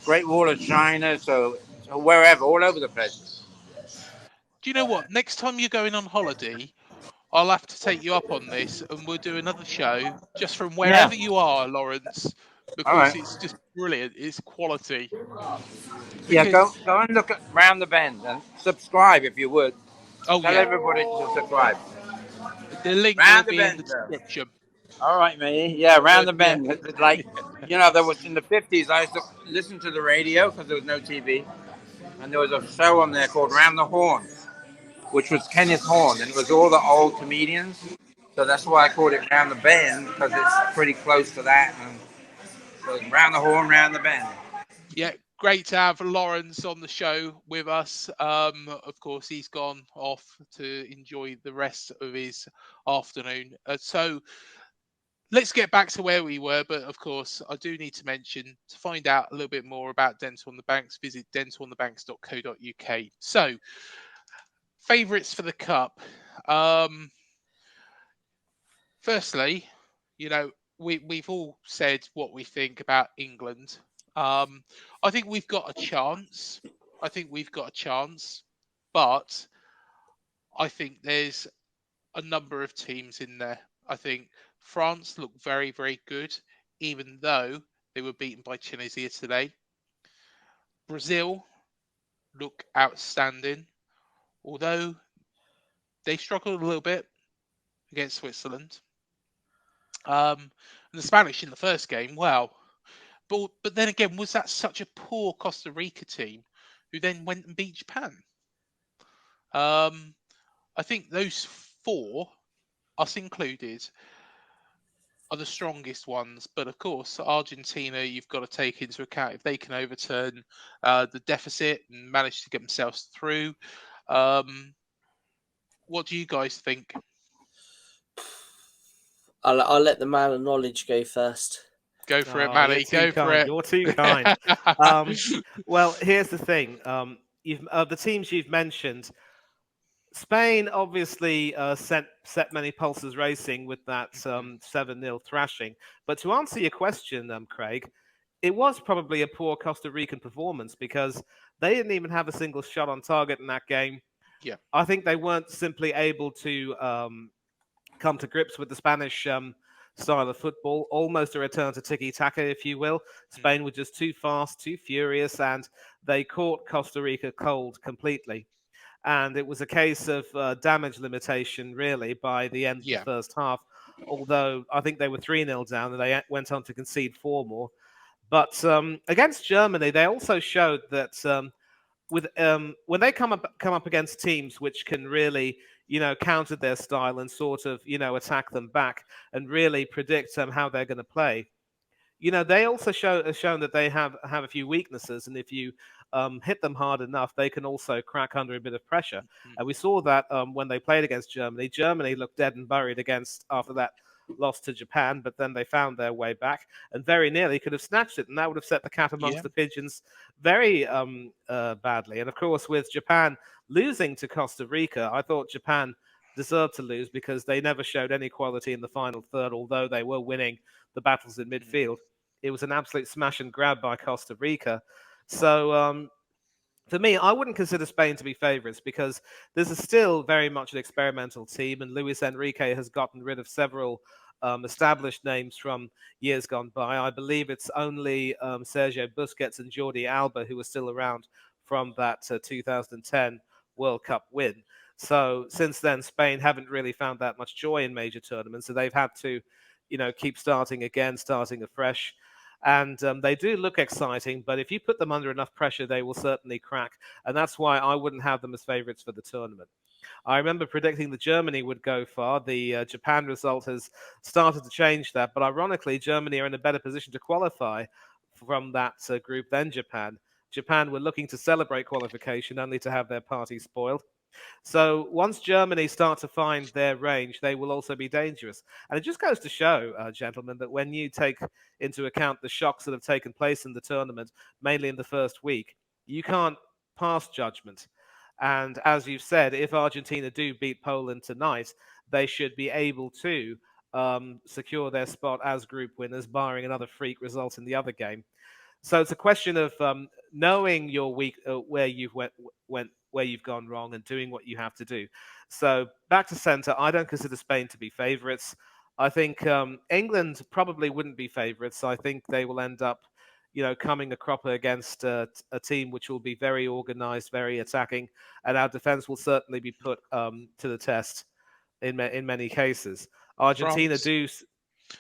Great Wall of China to wherever, all over the place. Do you know what? Next time you're going on holiday, I'll have to take you up on this and we'll do another show just from wherever you are, Laurence, because it's just brilliant. It's quality. Yeah, go and look at Round the Bend and subscribe if you would. Oh, Tell everybody to subscribe. The link Round will the be in Bend, the description. All right, mate. Yeah, Round the Bend. It's like, there was in the 50s, I used to listen to the radio because there was no TV. And there was a show on there called Round the Horn, which was Kenneth Horn. And it was all the old comedians. So that's why I called it Round the Bend, because it's pretty close to that. And so it's Round the Horn, Round the Bend. Yeah, great to have Laurence on the show with us. Of course, he's gone off to enjoy the rest of his afternoon. So let's get back to where we were. But of course, I do need to mention, to find out a little bit more about Dental on the Banks, visit dentalonthebanks.co.uk. So, favourites for the Cup. Firstly, we've all said what we think about England. I think we've got a chance. But I think there's a number of teams in there. I think France look very, very good, even though they were beaten by Tunisia today. Brazil look outstanding, although they struggled a little bit against Switzerland. And the Spanish in the first game, well, but then again, was that such a poor Costa Rica team who then went and beat Japan? I think those 4, us included, are the strongest ones. But of course, Argentina, you've got to take into account if they can overturn the deficit and manage to get themselves through. Um, what do you guys think? I'll let the man of knowledge go first. Go for it, Oh, you're Manny. too Go for kind. it. You're too kind. Well, here's the thing. You've the teams you've mentioned. Spain obviously set many pulses racing with that 7-0 thrashing. But to answer your question, Craig, it was probably a poor Costa Rican performance because they didn't even have a single shot on target in that game. Yeah. I think they weren't simply able to come to grips with the Spanish style of football, almost a return to tiki-taka, if you will. Spain were just too fast, too furious, and they caught Costa Rica cold completely. And it was a case of damage limitation, really, by the end of the first half. Although I think they were 3-0 down, and they went on to concede 4 more. But against Germany, they also showed that when they come up against teams which can really counter their style and sort of attack them back and really predict how they're going to play. They also have shown that they have a few weaknesses, and if you hit them hard enough, they can also crack under a bit of pressure. And we saw that when they played against Germany. Germany looked dead and buried after that loss to Japan, but then they found their way back and very nearly could have snatched it, and that would have set the cat amongst the pigeons very badly. And of course, with Japan losing to Costa Rica, I thought Japan deserved to lose because they never showed any quality in the final third, although they were winning the battles in midfield. It was an absolute smash and grab by Costa Rica. So for me, I wouldn't consider Spain to be favourites because this is still very much an experimental team, and Luis Enrique has gotten rid of several established names from years gone by. I believe it's only Sergio Busquets and Jordi Alba who are still around from that 2010 World Cup win. So since then, Spain haven't really found that much joy in major tournaments, so they've had to, keep starting again, starting afresh. And they do look exciting, but if you put them under enough pressure, they will certainly crack. And that's why I wouldn't have them as favourites for the tournament. I remember predicting that Germany would go far. The Japan result has started to change that, but ironically, Germany are in a better position to qualify from that group than Japan. Japan were looking to celebrate qualification only to have their party spoiled. So once Germany start to find their range, they will also be dangerous. And it just goes to show, gentlemen, that when you take into account the shocks that have taken place in the tournament, mainly in the first week, you can't pass judgment. And as you've said, if Argentina do beat Poland tonight, they should be able to secure their spot as group winners, barring another freak result in the other game. So it's a question of knowing your weak, where you've where you've gone wrong, and doing what you have to do. So back to centre, I don't consider Spain to be favourites. I think England probably wouldn't be favourites. I think they will end up, coming a cropper against a team which will be very organised, very attacking, and our defence will certainly be put to the test in many cases. Argentina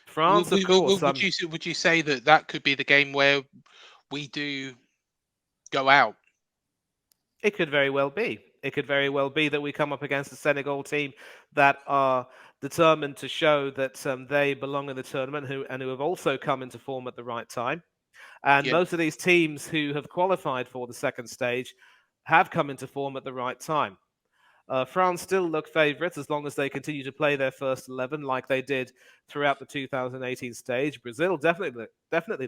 France, of course. Would you say that could be the game where we do go out? It could very well be. It could very well be that we come up against a Senegal team that are determined to show that they belong in the tournament, who have also come into form at the right time. And most of these teams who have qualified for the second stage have come into form at the right time. France still look favourites as long as they continue to play their first 11 like they did throughout the 2018 stage. Brazil definitely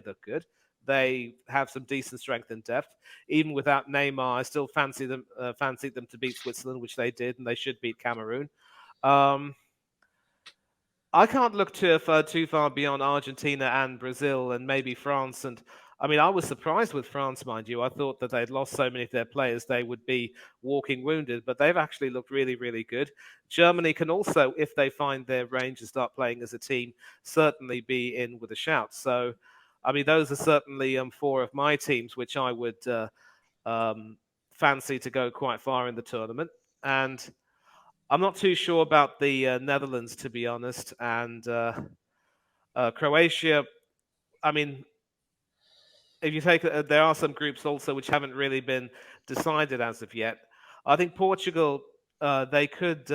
look good. They have some decent strength and depth. Even without Neymar, I still fancied them to beat Switzerland, which they did, and they should beat Cameroon. I can't look too far beyond Argentina and Brazil and maybe France. And I mean, I was surprised with France, mind you. I thought that they'd lost so many of their players, they would be walking wounded, but they've actually looked really, really good. Germany can also, if they find their range and start playing as a team, certainly be in with a shout. So, I mean, those are certainly 4 of my teams, which I would fancy to go quite far in the tournament. And I'm not too sure about the Netherlands, to be honest. And Croatia, I mean, if you take, there are some groups also which haven't really been decided as of yet. I think Portugal, they could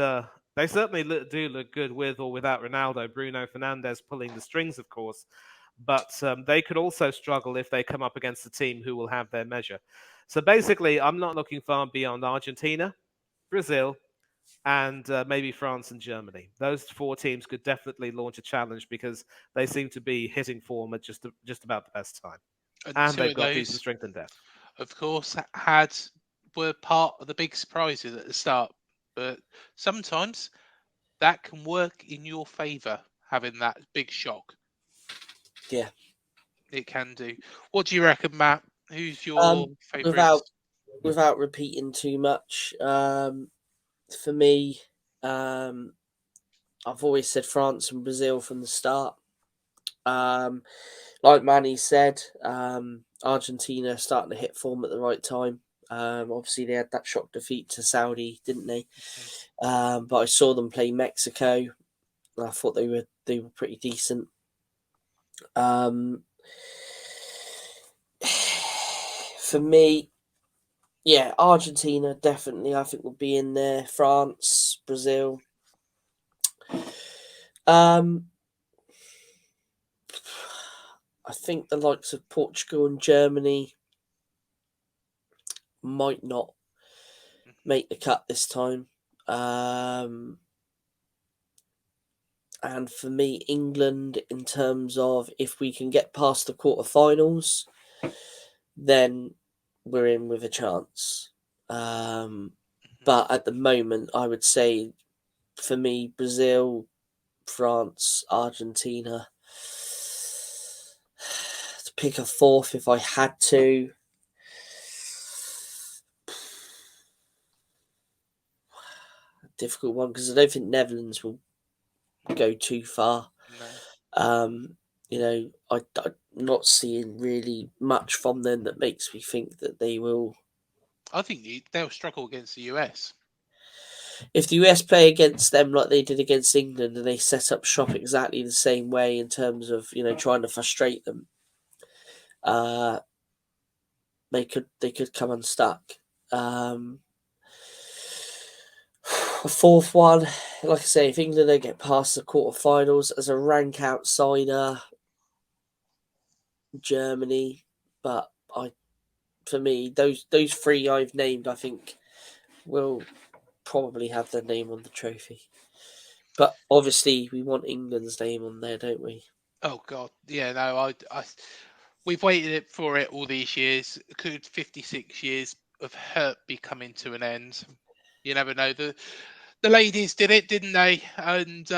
They certainly do look good with or without Ronaldo. Bruno Fernandes pulling the strings, of course. But they could also struggle if they come up against a team who will have their measure. So basically, I'm not looking far beyond Argentina, Brazil, and maybe France and Germany. Those 4 teams could definitely launch a challenge because they seem to be hitting form at just about the best time. And 2 they've of got decent those, strength and depth. of course, were part of the big surprises at the start. But sometimes that can work in your favour, having that big shock. Yeah. It can do. What do you reckon, Matt? Who's your favourite? Without repeating too much, for me, I've always said France and Brazil from the start. Like Manny said, Argentina starting to hit form at the right time. Obviously, they had that shock defeat to Saudi, didn't they? But I saw them play Mexico, and I thought they were pretty decent. For me, yeah, Argentina definitely. I think will be in there. France, Brazil. I think the likes of Portugal and Germany might not make the cut this time. And for me, England, in terms of if we can get past the quarterfinals, then we're in with a chance. But at the moment, I would say for me, Brazil, France, Argentina. To pick a fourth if I had to. Difficult one because I don't think Netherlands will go too far. No. I'm not seeing really much from them that makes me think that they will. I think they'll struggle against the US. If the US play against them like they did against England and they set up shop exactly the same way in terms of trying to frustrate them, they could come unstuck. A fourth one, like I say, if England don't get past the quarterfinals as a rank outsider, Germany. But for me, those 3 I've named, I think will probably have their name on the trophy. But obviously, we want England's name on there, don't we? Oh God, yeah. No, we've waited for it all these years. Could 56 years of hurt be coming to an end? You never know. The ladies did it, didn't they? And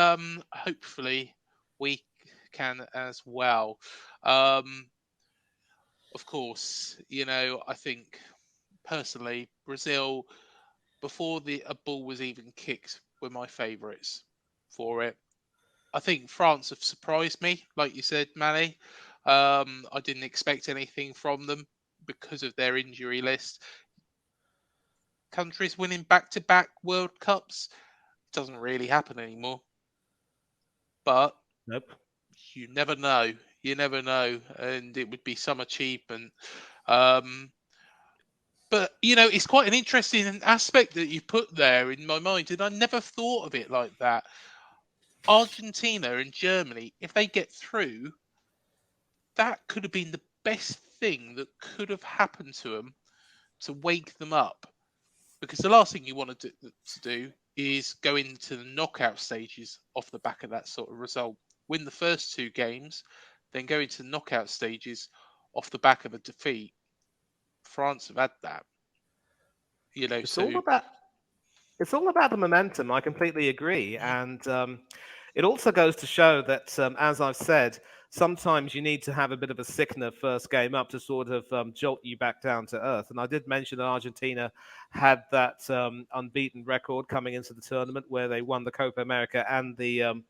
hopefully we can as well. Of course, I think personally Brazil, before a ball was even kicked, were my favourites for it. I think France have surprised me, like you said, Manny. I didn't expect anything from them because of their injury list. Countries winning back-to-back World Cups doesn't really happen anymore. But Nope. You never know. You never know, and it would be some achievement. But it's quite an interesting aspect that you put there in my mind, and I never thought of it like that. Argentina and Germany, if they get through, that could have been the best thing that could have happened to them to wake them up. Because the last thing you want to do is go into the knockout stages off the back of that sort of result. Win the first 2 games, then go into the knockout stages off the back of a defeat. France have had that. It's all about the momentum. I completely agree, and it also goes to show that, as I've said, sometimes you need to have a bit of a sickener first game up to sort of jolt you back down to earth. And I did mention that Argentina had that unbeaten record coming into the tournament where they won the Copa America and the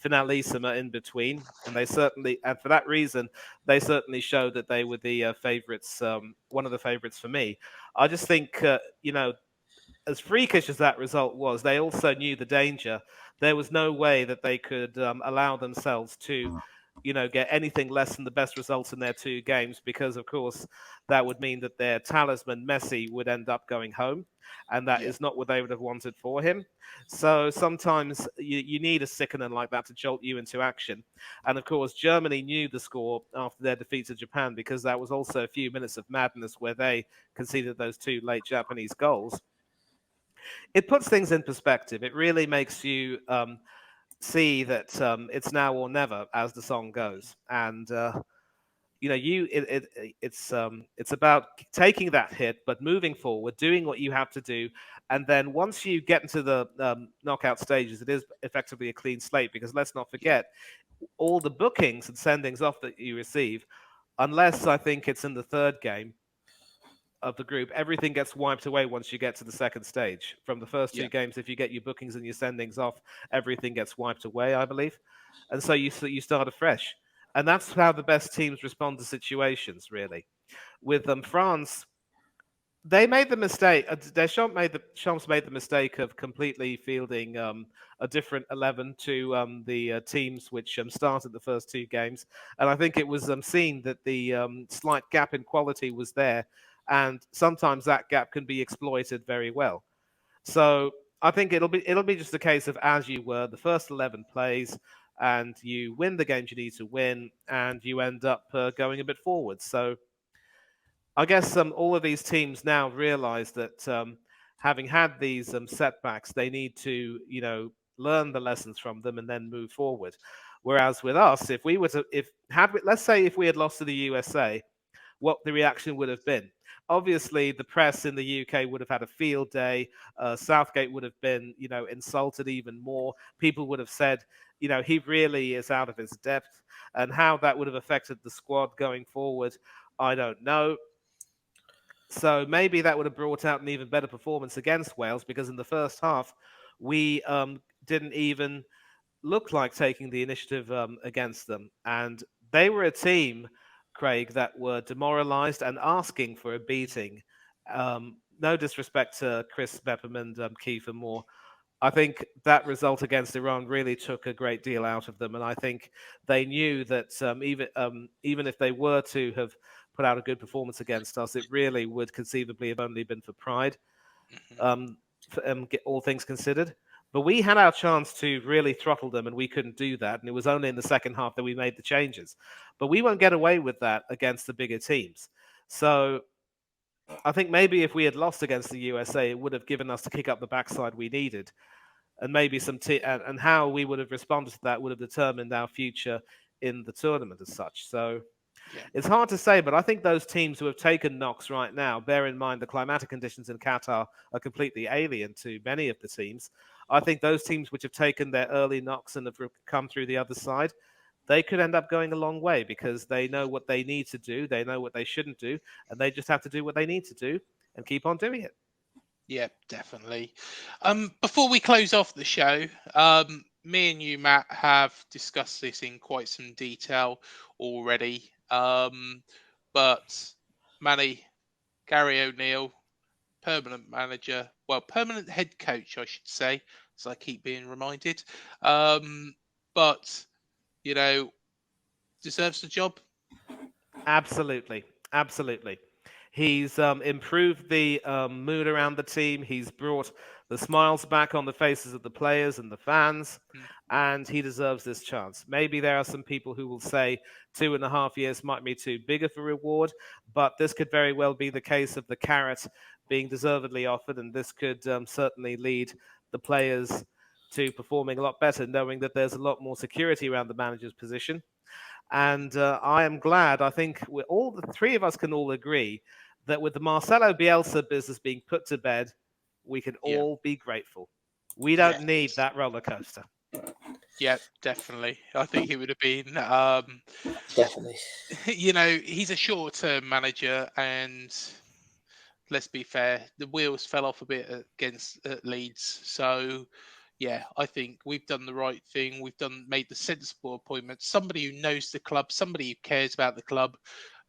Finalissima in between. And for that reason, they certainly showed that they were the favourites, one of the favourites for me. I just think, as freakish as that result was, they also knew the danger. There was no way that they could allow themselves to get anything less than the best results in their 2 games, because of course that would mean that their talisman Messi would end up going home, and that is not what they would have wanted for him. So sometimes you need a sickener like that to jolt you into action. And of course Germany knew the score after their defeat to Japan, because that was also a few minutes of madness where they conceded those 2 late Japanese goals. It puts things in perspective. It really makes you see that it's now or never, as the song goes. And it's about taking that hit, but moving forward, doing what you have to do. And then once you get into the knockout stages, it is effectively a clean slate, because let's not forget all the bookings and sendings off that you receive, unless I think it's in the 3rd game of the group, everything gets wiped away once you get to the 2nd stage. From the first 2 games, if you get your bookings and your sendings off, everything gets wiped away, I believe. And so you start afresh. And that's how the best teams respond to situations, really. With France, they made the mistake. Deschamps made the mistake of completely fielding a different 11 to the teams which started the first 2 games. And I think it was seen that the slight gap in quality was there, and sometimes that gap can be exploited very well. So I think it'll be just a case of, as you were, the first 11 plays, and you win the games you need to win, and you end up going a bit forward. So I guess all of these teams now realize that having had these setbacks, they need to, learn the lessons from them and then move forward. Whereas with us, if we had lost to the USA, what the reaction would have been? Obviously, the press in the UK would have had a field day. Southgate would have been, insulted even more. People would have said, he really is out of his depth, and how that would have affected the squad going forward, I don't know. So maybe that would have brought out an even better performance against Wales, because in the first half, we didn't even look like taking the initiative against them. And they were a team, Craig, that were demoralised and asking for a beating. No disrespect to Chris Bepham and Kiefer Moore. I think that result against Iran really took a great deal out of them. And I think they knew that even if they were to have put out a good performance against us, it really would conceivably have only been for pride, all things considered. But we had our chance to really throttle them, and we couldn't do that. And it was only in the second half that we made the changes. But we won't get away with that against the bigger teams. So I think maybe if we had lost against the USA, it would have given us the kick up the backside we needed. And maybe and how we would have responded to that would have determined our future in the tournament as such. So it's hard to say, but I think those teams who have taken knocks right now, bear in mind the climatic conditions in Qatar are completely alien to many of the teams. I think those teams which have taken their early knocks and have come through the other side, they could end up going a long way, because they know what they need to do, they know what they shouldn't do, and they just have to do what they need to do and keep on doing it. Yeah, definitely. Before we close off the show, me and you, Matt, have discussed this in quite some detail already. But Manny, Gary O'Neill, permanent manager, permanent head coach, I should say, as I keep being reminded. But, deserves the job. Absolutely. He's improved the mood around the team. He's brought the smiles back on the faces of the players and the fans, and he deserves this chance. Maybe there are some people who will say 2.5 years might be too big of a reward, but this could very well be the case of the carrot being deservedly offered, and this could certainly lead the players to performing a lot better, knowing that there's a lot more security around the manager's position. And I am glad, I think all the 3 of us can all agree that with the Marcelo Bielsa business being put to bed, we can all be grateful. We don't need that roller coaster. Yeah, definitely. I think he would have been. Definitely. He's a short-term manager, and let's be fair, the wheels fell off a bit against Leeds. So, yeah, I think we've done the right thing. We've made the sensible appointment. Somebody who knows the club, somebody who cares about the club,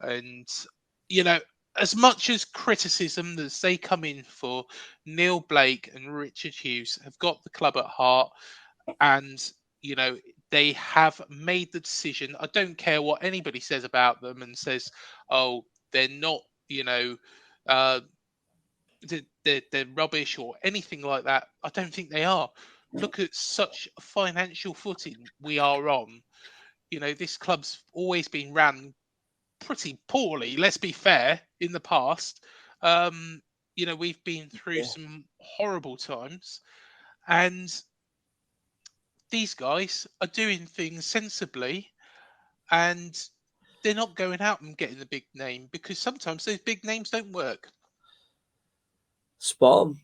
and as much as criticism as they come in for, Neil Blake and Richard Hughes have got the club at heart, and they have made the decision. I don't care what anybody says about them and says, oh, they're not, they're rubbish or anything like that. I don't think they are. Look at such financial footing we are on. This club's always been ran pretty poorly, let's be fair, in the past. We've been through some horrible times, and these guys are doing things sensibly, and they're not going out and getting the big name, because sometimes those big names don't work. Spot on.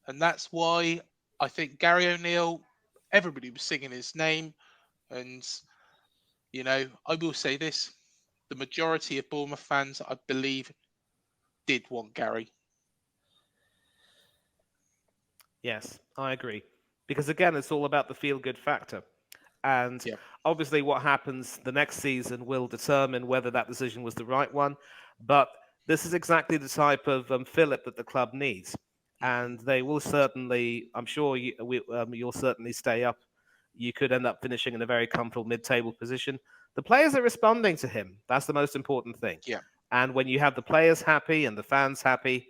And that's why I think Gary O'Neill, everybody was singing his name. And, I will say this, the majority of Bournemouth fans, I believe, did want Gary. Yes, I agree. Because again, it's all about the feel-good factor. And obviously what happens the next season will determine whether that decision was the right one. But this is exactly the type of fillip that the club needs. And they will certainly, I'm sure you'll certainly stay up. You could end up finishing in a very comfortable mid-table position. The players are responding to him. That's the most important thing. Yeah. And when you have the players happy and the fans happy,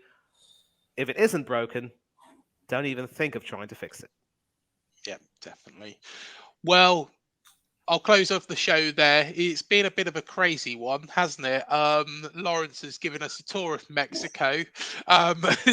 if it isn't broken, don't even think of trying to fix it. Yeah, definitely. Well, I'll close off the show there. It's been a bit of a crazy one, hasn't it? Laurence has given us a tour of Mexico.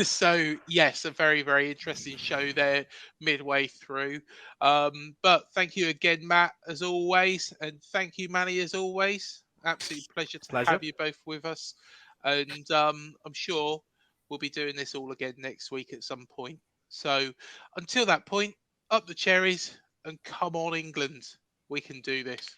So, yes, a very, very interesting show there midway through. But thank you again, Matt, as always. And thank you, Manny, as always. Absolute pleasure to have you both with us. And I'm sure we'll be doing this all again next week at some point. So until that point, up the cherries and come on, England. We can do this.